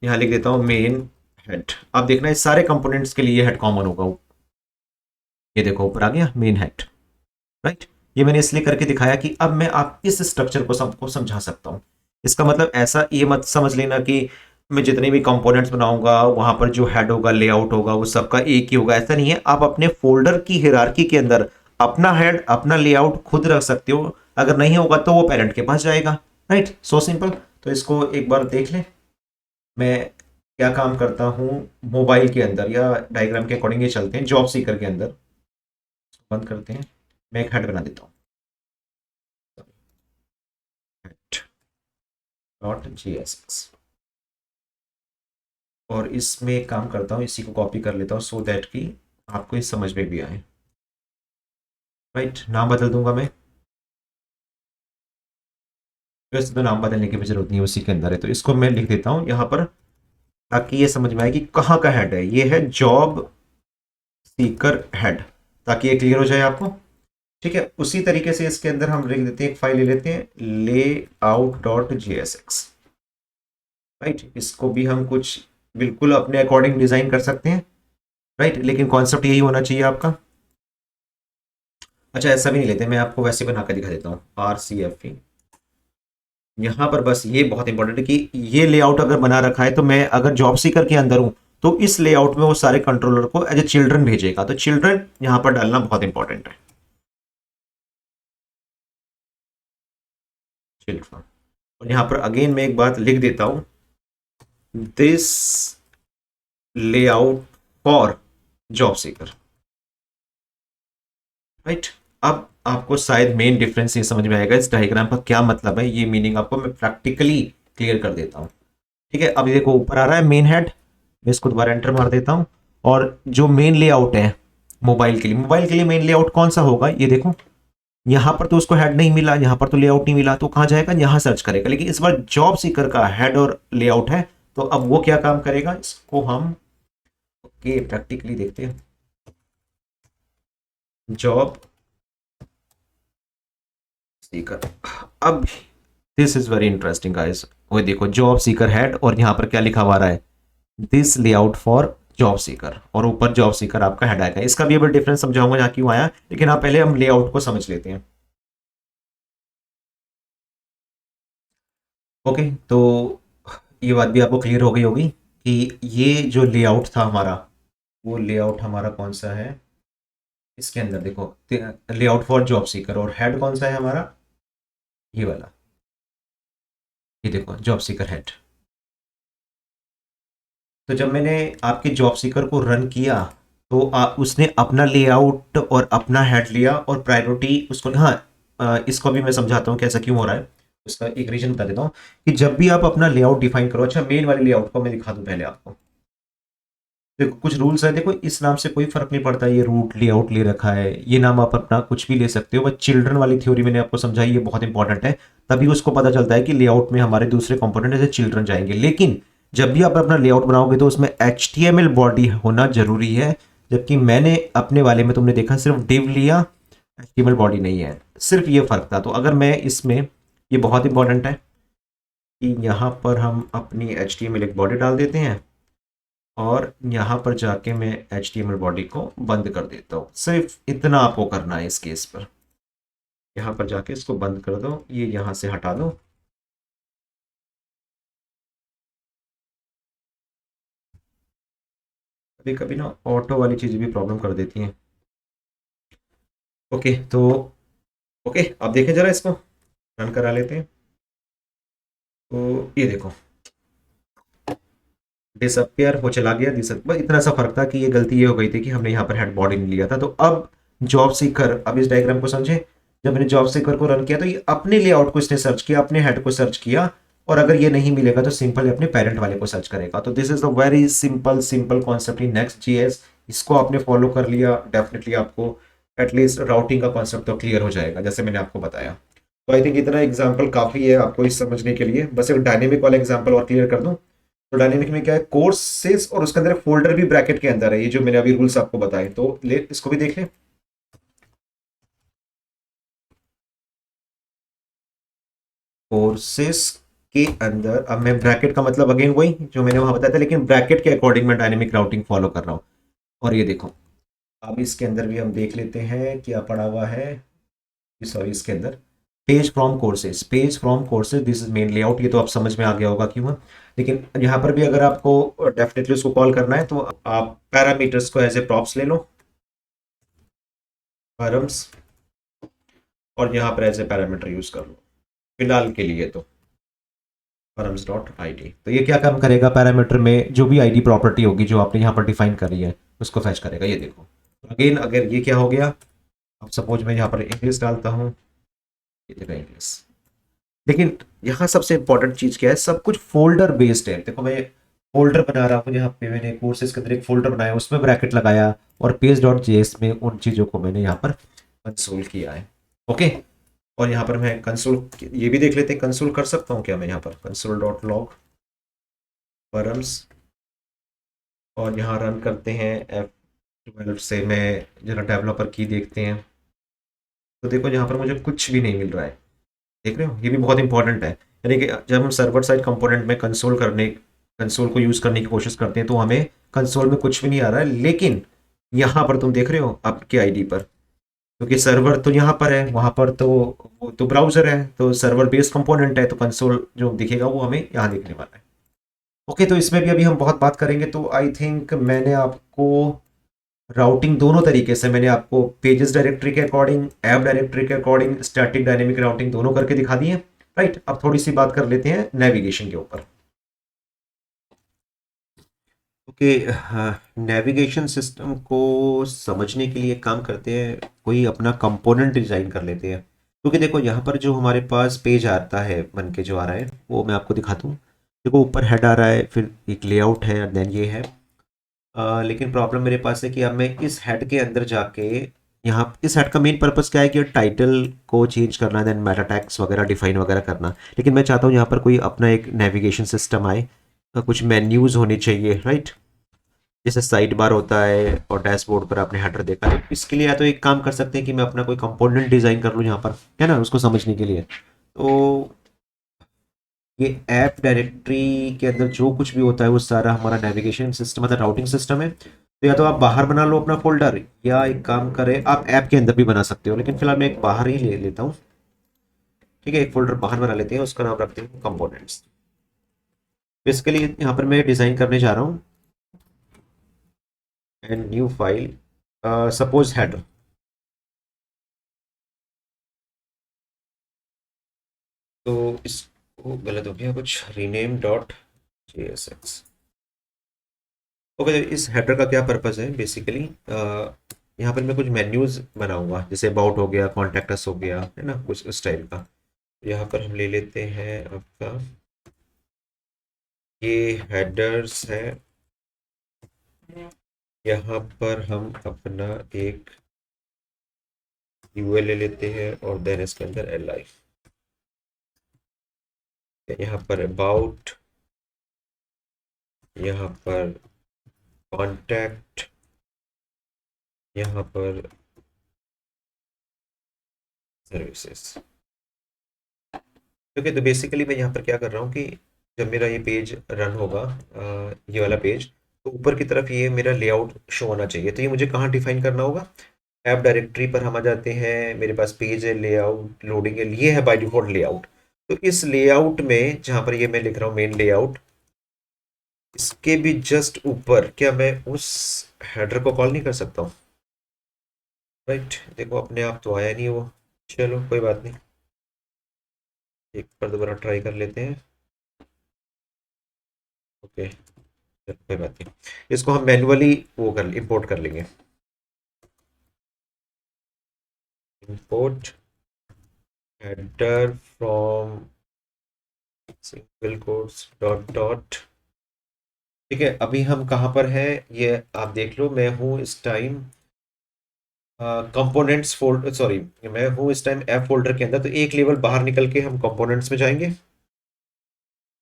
यहाँ लिख देता हूँ मेन हेड। अब देखना इस सारे कंपोनेंट्स के लिए हेड कॉमन होगा, ये देखो ऊपर आ गया मेन हेड, राइट। ये मैंने इसलिए करके दिखाया कि अब मैं आप इस स्ट्रक्चर को सबको समझा सकता हूँ। इसका मतलब ऐसा ये मत समझ लेना कि मैं जितने भी कंपोनेंट्स बनाऊंगा वहां पर जो हेड होगा, लेआउट होगा, वो सबका एक ही होगा, ऐसा नहीं है। आप अपने फोल्डर की हिरार्की के अंदर अपना हेड, अपना लेआउट खुद रख सकते हो, अगर नहीं होगा तो वो पेरेंट के पास जाएगा, राइट, सो सिंपल। तो इसको एक बार देख लें, मैं क्या काम करता हूँ मोबाइल के अंदर, या डायग्राम के अकॉर्डिंग ये चलते हैं, जॉब सीकर के अंदर बंद करते हैं, मैं एक हेड बना देता हूँ, डॉट JSX, और इसमें एक काम करता हूँ, इसी को कॉपी कर लेता हूँ सो दैट कि आपको ये समझ में भी आए। राइट, नाम बदल दूंगा मैं। वैसे तो नाम बदलने की भी जरूरत नहीं है, उसी के अंदर है, तो इसको मैं लिख देता हूँ यहाँ पर, ताकि ये समझ में आए कि कहाँ का हेड है। ये है जॉब सीकर हेड, ताकि ये क्लियर हो जाए आपको। ठीक है, उसी तरीके से इसके अंदर हम लिख देते हैं, एक फाइल ले लेते हैं, ले आउट डॉट JSX। राइट, इसको भी हम कुछ बिल्कुल अपने अकॉर्डिंग डिजाइन कर सकते हैं। राइट, लेकिन कॉन्सेप्ट यही होना चाहिए आपका। अच्छा, ऐसा भी नहीं लेते, मैं आपको वैसे बना कर दिखा देता हूँ, RCFE। यहाँ पर बस ये बहुत इंपॉर्टेंट है कि ये लेआउट अगर बना रखा है, तो मैं अगर जॉब सीकर के अंदर हूँ तो इस लेआउट में वो सारे कंट्रोलर को एज ए चिल्ड्रन भेजेगा, तो चिल्ड्रन यहाँ पर डालना बहुत इंपॉर्टेंट है, चिल्ड्रन। और यहाँ पर अगेन मैं एक बात लिख देता हूँ, this layout for job seeker. Right, अब आपको शायद मेन डिफरेंस ये समझ में आएगा, इस डायग्राम का क्या मतलब है, ये मीनिंग आपको मैं प्रैक्टिकली क्लियर कर देता हूँ। ठीक है, अब ये देखो ऊपर आ रहा है मेन हेड, मैं इसको दोबारा एंटर मार देता हूँ। और जो मेन लेआउट है मोबाइल के लिए, मोबाइल के लिए मेन लेआउट कौन सा होगा, ये देखो यहाँ पर तो उसको हेड नहीं मिला, यहाँ पर तो लेआउट नहीं मिला, तो कहाँ जाएगा, यहाँ सर्च करेगा। लेकिन इस बार जॉब सीकर का हेड और लेआउट है, तो अब वो क्या काम करेगा, इसको हम ओके प्रैक्टिकली देखते हैं। जॉब सीकर, अब this is very interesting guys. वो देखो जॉब सीकर हेड, और यहाँ पर क्या लिखा हुआ रहा है, this layout for job seeker, और ऊपर जॉब सीकर आपका हेड आएगा। इसका भी अभी डिफरेंस समझाऊंगा यहाँ क्यों आया, लेकिन आप पहले हम लेआउट को समझ लेते हैं। ओके, तो ये बात भी आपको क्लियर हो गई होगी कि ये जो लेआउट था हमारा, वो लेआउट हमारा कौन सा है, इसके अंदर देखो लेआउट फॉर जॉब सीकर, और हेड कौन सा है हमारा, ये वाला, ये देखो जॉब सीकर हेड। तो जब मैंने आपके जॉब सीकर को रन किया, तो उसने अपना लेआउट और अपना हेड लिया, और प्रायोरिटी उसको, हाँ इसको भी मैं समझाता हूँ कैसा क्यों हो रहा है। उसका एक रीजन बता देता हूँ कि जब भी आप अपना लेआउट डिफाइन करो, अच्छा मेन वाले लेआउट को मैं दिखा दूँ पहले आपको। देखो कुछ रूल्स है, देखो इस नाम से कोई फर्क नहीं पड़ता, ये रूट लेआउट ले रखा है, ये नाम आप अपना कुछ भी ले सकते हो, बस चिल्ड्रन वाली थ्योरी मैंने आपको समझाई, ये बहुत इंपॉर्टेंट है। तभी उसको पता चलता है कि लेआउट में हमारे दूसरे कंपोनेंट जैसे चिल्ड्रन जाएंगे। लेकिन जब भी आप अपना लेआउट बनाओगे तो उसमें HTML बॉडी होना जरूरी है, जबकि मैंने अपने वाले में तुमने देखा सिर्फ डिव लिया, HTML बॉडी नहीं है, सिर्फ ये फर्क था। तो अगर मैं इसमें, ये बहुत इंपॉर्टेंट है कि यहाँ पर हम अपनी HTML एक बॉडी डाल देते हैं, और यहाँ पर जाके मैं HTML बॉडी को बंद कर देता हूँ। सिर्फ इतना आपको करना है इस केस पर, यहाँ पर जाके इसको बंद कर दो, ये यहाँ से हटा दो। कभी कभी ना ऑटो वाली चीज़ें भी प्रॉब्लम कर देती हैं। ओके, तो ओके अब देखें जरा, इसको रन करा लेते हैं। तो ये देखो डिसअपियर हो चला गया, बस इतना सा फर्क था कि ये गलती ये हो गई थी कि हमने यहाँ पर हेड बॉडी नहीं लिया था। तो अब जॉब सीकर, अब इस डायग्राम को समझे, जब मैंने जॉब सीकर को रन किया तो ये अपने लेआउट को इसने सर्च किया, अपने हेड को सर्च किया, और अगर ये नहीं मिलेगा तो सिंपल अपने पेरेंट वाले को सर्च करेगा। तो this is the very simple simple concept in Next.js। इसको आपने फॉलो कर लिया, डेफिनेटली आपको एटलीस्ट राउटिंग का कॉन्सेप्ट तो क्लियर हो जाएगा, जैसे मैंने आपको बताया। तो आई थिंक इतना एग्जाम्पल काफ़ी है आपको इस समझने के लिए। बस एक डायनेमिक वाला एग्जाम्पल और क्लियर कर दूं, तो डायनेमिक में क्या है, कोर्सेज, और उसके अंदर एक फोल्डर भी ब्रैकेट के अंदर है, ये जो मैंने अभी रूल्स आपको बताए, तो ले इसको भी देख लें। कोर्सेस के अंदर अब मैं ब्रैकेट का मतलब अगेन वही जो मैंने वहां बताया था, लेकिन ब्रैकेट के अकॉर्डिंग मैं डायनेमिक राउटिंग फॉलो कर रहा हूँ। और ये देखो अब इसके अंदर भी हम देख लेते हैं क्या पड़ा हुआ है, सॉरी इसके अंदर page from courses, page from courses, this is main layout, ये तो आप समझ में आ गया होगा क्यों है। लेकिन यहाँ पर भी अगर आपको डेफिनेटली उसको कॉल करना है, तो आप पैरामीटर्स को एज ए प्रॉप्स ले लो, पैरम्स, और यहाँ पर एज ए पैरामीटर यूज कर लो फिलहाल के लिए, तो पैरम्स डॉट ID। तो ये क्या काम करेगा, पैरामीटर में जो भी ID प्रॉपर्टी होगी जो आपने यहाँ पर डिफाइन करी है उसको फैच करेगा। ये देखो अगेन, अगर ये क्या हो गया, अब सपोज मैं यहाँ पर इंग्लिश डालता हूँ, ये देखो इंग्लिश। लेकिन यहाँ सबसे इंपॉर्टेंट चीज क्या है, सब कुछ फोल्डर बेस्ड है। देखो मैं फोल्डर बना रहा हूँ, यहाँ पे मैंने कोर्सेज के अंदर एक फोल्डर बनाया, उसमें ब्रैकेट लगाया, और पेज डॉट जेएस में उन चीज़ों को मैंने यहाँ पर कंसोल किया है। ओके, और यहाँ पर मैं कंसोल ये भी देख लेते हैं, कंसोल कर सकता हूँ क्या मैं यहाँ पर कंसोल डॉट लॉग परम्स, और यहाँ रन करते हैं F12 से। मैं जरा डेवलपर की देखते हैं, तो देखो यहाँ पर मुझे कुछ भी नहीं मिल रहा है। देख रहे हो, ये भी बहुत इंपॉर्टेंट है। यानी कि जब हम सर्वर साइड कंपोनेंट में कंसोल को यूज़ करने की कोशिश करते हैं तो हमें कंसोल में कुछ भी नहीं आ रहा है, लेकिन यहाँ पर तुम देख रहे हो आपके आईडी पर, क्योंकि सर्वर तो यहाँ पर है, वहाँ पर तो वो तो ब्राउजर है, तो सर्वर बेस्ड कंपोनेंट है, तो कंसोल जो दिखेगा वो हमें यहाँ दिखने वाला है। ओके, तो इसमें भी अभी हम बहुत बात करेंगे। तो आई थिंक मैंने आपको राउटिंग दोनों तरीके से, मैंने आपको पेजेस डायरेक्टरी के अकॉर्डिंग, ऐप डायरेक्टरी के अकॉर्डिंग, स्टैटिक डायनेमिक राउटिंग दोनों करके दिखा दी है। राइट, अब थोड़ी सी बात कर लेते हैं नेविगेशन के ऊपर। ओके, नेविगेशन सिस्टम को समझने के लिए एक काम करते हैं, कोई अपना कंपोनेंट डिजाइन कर लेते हैं। क्योंकि देखो यहाँ पर जो हमारे पास पेज आता है बन के जो आ रहा है वो मैं आपको दिखाता हूँ। देखो ऊपर हेड आ रहा है, फिर एक लेआउट है, और देन ये है। लेकिन प्रॉब्लम मेरे पास है कि अब मैं इस हेड के अंदर जाके, यहाँ इस हेड का मेन पर्पस क्या है कि टाइटल को चेंज करना, देन मेटा टैग्स वगैरह डिफाइन वगैरह करना। लेकिन मैं चाहता हूँ यहाँ पर कोई अपना एक नेविगेशन सिस्टम आए, कुछ मेन्यूज होने चाहिए, राइट। जैसे साइड बार होता है और डैशबोर्ड पर आपने हेडर देखा है। इसके लिए या तो एक काम कर सकते हैं कि मैं अपना कोई कंपोनेंट डिजाइन कर लूँ यहाँ पर, है ना, उसको समझने के लिए। तो ये ऐप डायरेक्टरी के अंदर जो कुछ भी होता है वो सारा हमारा नेविगेशन सिस्टम, मतलब राउटिंग सिस्टम है। तो या तो आप बाहर बना लो अपना फोल्डर, या एक काम करें आप ऐप के अंदर भी बना सकते हो, लेकिन फिलहाल मैं एक बाहर ही ले लेता हूँ। ठीक है, एक फोल्डर बाहर बना लेते हैं, उसका नाम रखते हैं कंपोनेंट्स। बेसिकली यहाँ पर मैं डिज़ाइन करने जा रहा हूँ, and new file, suppose header. तो इसको गलत हो गया कुछ, रीनेम डॉट JSX। ओके, इस हेडर का क्या पर्पस है बेसिकली, यहाँ पर मैं कुछ मेन्यूज बनाऊंगा, जैसे अबाउट हो गया, कॉन्टैक्ट अस हो गया, है ना, कुछ उस टाइप का। यहाँ पर हम ले लेते हैं आपका, ये हेडर्स है। यहाँ पर हम अपना एक UL ले लेते हैं, और देन इसके अंदर LI। यहाँ पर अबाउट, यहाँ पर कॉन्टैक्ट, यहाँ पर सर्विसेज। ओके, तो बेसिकली मैं यहाँ पर क्या कर रहा हूँ कि जब मेरा ये पेज रन होगा, ये वाला पेज, तो ऊपर की तरफ ये मेरा लेआउट शो होना चाहिए। तो ये मुझे कहाँ डिफाइन करना होगा, ऐप डायरेक्टरी पर हम आ जाते हैं, मेरे पास पेज है, लेआउट लोडिंग है, ये है बाय डिफॉल्ट लेआउट। तो इस लेआउट में जहाँ पर ये मैं लिख रहा हूँ मेन लेआउट, इसके भी जस्ट ऊपर क्या मैं उस हेडर को कॉल नहीं कर सकता हूँ? राइट, देखो अपने आप तो आया नहीं वो। चलो कोई बात नहीं, एक बार दोबारा ट्राई कर लेते हैं। ओके, कोई बात नहीं, इसको हम मैन्युअली वो कर इंपोर्ट कर लेंगे। Import header from single quotes dot dot. ठीक है, अभी हम कहाँ पर है ये आप देख लो। मैं हूँ इस टाइम कंपोनेंट्स फोल्डर, सॉरी, मैं हूँ इस टाइम ऐप फोल्डर के अंदर। तो एक लेवल बाहर निकल के हम कंपोनेंट्स में जाएंगे,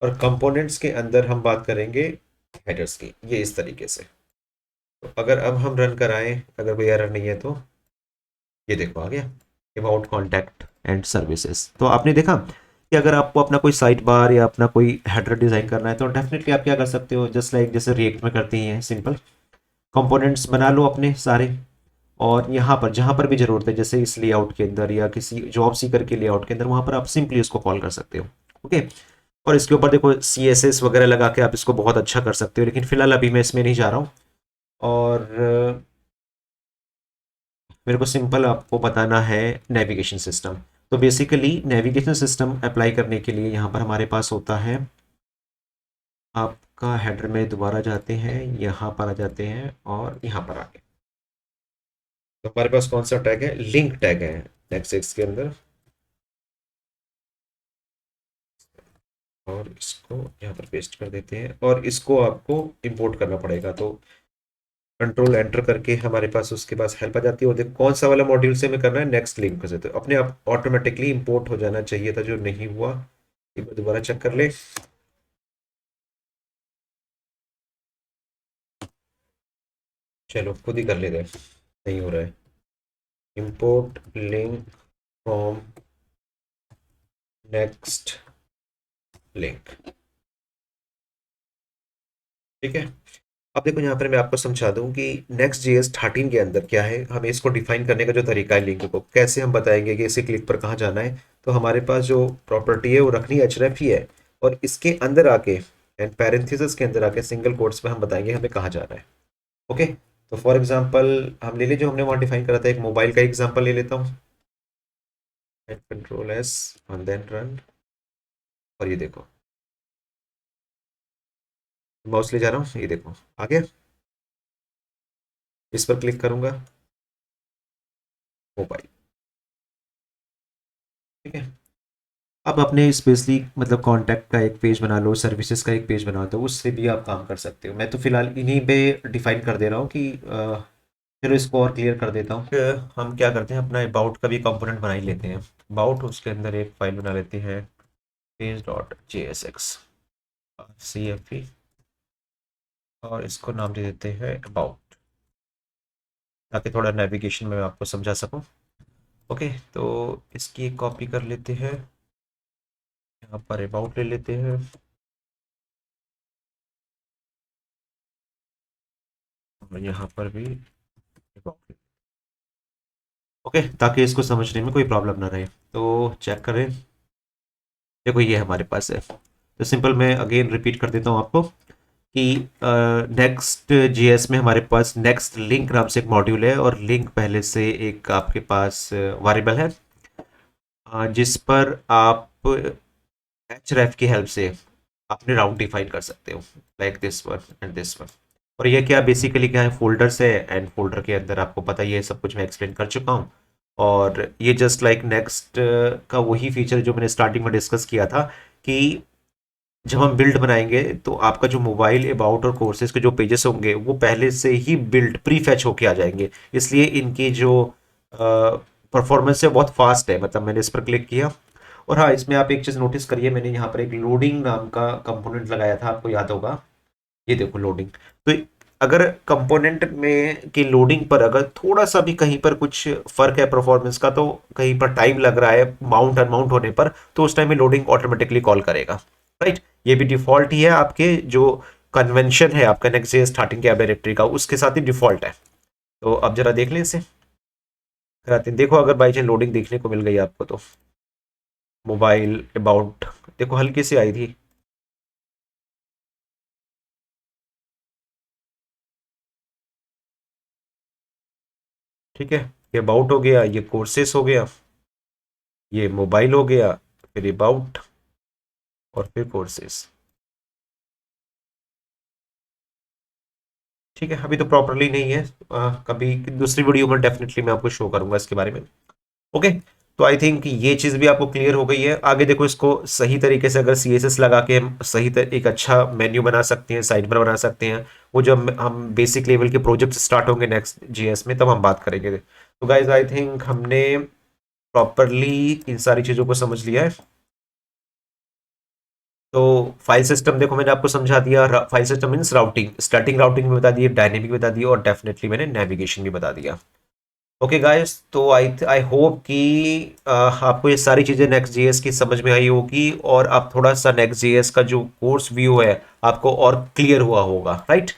और कंपोनेंट्स के अंदर हम बात करेंगे हेडर्स की, ये इस तरीके से। तो अगर अब हम रन कराएं, अगर कोई एरर नहीं है तो ये देखो आ गया, अबाउट कॉन्टैक्ट एंड सर्विसेज। तो आपने देखा कि अगर आपको अपना कोई साइट बार या अपना कोई हेडर डिज़ाइन करना है तो डेफिनेटली आप क्या कर सकते हो, जस्ट लाइक जैसे रिएक्ट में करती हैं, सिंपल कंपोनेंट्स बना लो अपने सारे। और यहाँ पर जहाँ पर भी ज़रूरत है, जैसे इस लेआउट के अंदर या किसी जॉब सीकर के लेआउट के अंदर, वहाँ पर आप सिंपली उसको कॉल कर सकते हो। ओके, और इसके ऊपर देखो CSS वगैरह लगा के आप इसको बहुत अच्छा कर सकते हो, लेकिन फिलहाल अभी मैं इसमें नहीं जा रहा हूँ। और मेरे को सिंपल आपको बताना है नेविगेशन सिस्टम। तो बेसिकली नेविगेशन सिस्टम अप्लाई करने के लिए यहाँ पर हमारे पास होता है, आपका हेडर में दोबारा जाते हैं, यहाँ पर आ जाते हैं, और यहाँ पर आके तो हमारे पास कौन सा टैग है, लिंक टैग है नेक्स्ट के अंदर। और इसको यहाँ पर पेस्ट कर देते हैं, और इसको आपको इंपोर्ट करना पड़ेगा। तो कंट्रोल एंटर करके हमारे पास उसके पास हेल्प आ जाती है। और देखो कौन सा वाला मॉड्यूल से हमें करना है, नेक्स्ट लिंक से, तो अपने आप ऑटोमेटिकली इंपोर्ट हो जाना चाहिए था, जो नहीं हुआ। एक बार दोबारा चेक कर ले। चलो खुद ही कर लेते हैं, नहीं हो रहा है। Import link from next link. ठीक है। अब देखो यहाँ पर मैं आपको समझा दूं कि नेक्स्ट JS 13 के अंदर क्या है, हमें इसको डिफाइन करने का जो तरीका है, लिंक को कैसे हम बताएंगे कि इसे क्लिक पर कहाँ जाना है। तो हमारे पास जो प्रॉपर्टी है वो रखनी href ही है, और इसके अंदर आके एंड पैरेंथेसिस के अंदर आके सिंगल कोट्स में हम बताएंगे हमें कहाँ जाना है। ओके। तो फॉर एग्जाम्पल हम ले लें जो हमने वहाँ डिफाइन करा था, एक मोबाइल का एग्जाम्पल ले लेता हूँ, कंट्रोल एस और देन रन। और ये देखो माउस ले जा रहा हूँ, ये देखो आ गया। इस पर क्लिक करूंगा, मोबाइल। ठीक है। आप अपने स्पेशली मतलब कॉन्टैक्ट का एक पेज बना लो, सर्विसेज का एक पेज बना दो, उससे भी आप काम कर सकते हो। मैं तो फिलहाल इन्हीं पे डिफाइन कर दे रहा हूँ कि चलो इसको और क्लियर कर देता हूँ कि हम क्या करते हैं, अपना अबाउट का भी कंपोनेंट बना ही लेते हैं। अबाउट, उसके अंदर एक फाइल बना लेते हैं पेज डॉट JSX CFP, और इसको नाम दे देते हैं अबाउट, ताकि थोड़ा नेविगेशन में मैं आपको समझा सकूँ। ओके, तो इसकी एक कॉपी कर लेते हैं, यहाँ पर अबाउट ले लेते हैं, और यहाँ पर भी about। ओके, ताकि इसको समझने में कोई प्रॉब्लम ना रहे। तो चेक करें, देखो ये हमारे पास है। तो सिंपल मैं अगेन रिपीट कर देता हूँ आपको कि नेक्स्ट JS में हमारे पास नेक्स्ट लिंक नाम से एक मॉड्यूल है, और लिंक पहले से एक आपके पास वेरिएबल है, जिस पर आप href की हेल्प से अपने राउट डिफाइन कर सकते हो, like this one and this one. और ये क्या बेसिकली क्या है, फोल्डर्स है, एंड फोल्डर के अंदर आपको पता ही है, सब कुछ मैं एक्सप्लेन कर चुका हूँ। और ये जस्ट लाइक नेक्स्ट का वही फीचर जो मैंने स्टार्टिंग में डिस्कस किया था, कि जब हम बिल्ड बनाएंगे तो आपका जो मोबाइल अबाउट और कोर्सेज के जो पेजेस होंगे वो पहले से ही बिल्ड प्री फैच होके आ जाएंगे, इसलिए इनकी जो परफॉर्मेंस है बहुत फास्ट है। मतलब मैंने इस पर क्लिक किया, और हाँ इसमें आप एक चीज़ नोटिस करिए, मैंने यहाँ पर एक लोडिंग नाम का कंपोनेंट लगाया था, आपको याद होगा। ये देखो लोडिंग। तो अगर कंपोनेंट में की लोडिंग पर अगर थोड़ा सा भी कहीं पर कुछ फर्क है परफॉर्मेंस का, तो कहीं पर टाइम लग रहा है माउंट अनमाउंट होने पर, तो उस टाइम में लोडिंग ऑटोमेटिकली कॉल करेगा। राइट, ये भी डिफॉल्ट ही है, आपके जो कन्वेंशन है आपका नेक्स्ट.js स्टार्टिंग के डायरेक्टरी का, उसके साथ ही डिफॉल्ट है। तो अब जरा देख लें इसे, कराते हैं। देखो अगर बाई चांस लोडिंग देखने को मिल गई आपको, तो मोबाइल अबाउट देखो हल्की सी आई थी। ठीक है, ये अबाउट हो गया, ये कोर्सेस हो गया, ये मोबाइल हो गया, फिर अबाउट, और फिर कोर्सेज। ठीक है, अभी तो प्रॉपरली नहीं है, कभी दूसरी वीडियो में डेफिनेटली मैं आपको शो करूंगा इसके बारे में। ओके। तो आई थिंक ये चीज़ भी आपको क्लियर हो गई है। आगे देखो, इसको सही तरीके से अगर CSS लगा के हम एक अच्छा मेन्यू बना सकते हैं, साइड पर बना सकते हैं, वो जब हम बेसिक लेवल के प्रोजेक्ट स्टार्ट होंगे नेक्स्ट JS में, तब हम बात करेंगे। तो गाइज आई थिंक हमने प्रॉपरली इन सारी चीज़ों को समझ लिया है। तो फाइल सिस्टम देखो मैंने आपको समझा दिया, file system means routing, static routing भी बता दी, डायनेमिक बता दिया, और डेफिनेटली मैंने नेविगेशन भी बता दिया। ओके गाइस, तो आई आई होप कि आपको ये सारी चीज़ें नेक्स्ट JS की समझ में आई होगी, और आप थोड़ा सा नेक्स्ट JS का जो कोर्स व्यू है आपको और क्लियर हुआ होगा। राइट।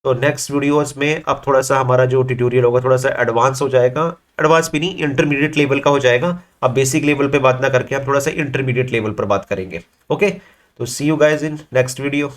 तो नेक्स्ट वीडियोस में अब थोड़ा सा हमारा जो ट्यूटोरियल होगा थोड़ा सा एडवांस हो जाएगा, एडवांस भी नहीं इंटरमीडिएट लेवल का हो जाएगा। अब बेसिक लेवल पे बात ना करके आप थोड़ा सा इंटरमीडिएट लेवल पर बात करेंगे। ओके, तो see you guys in next video.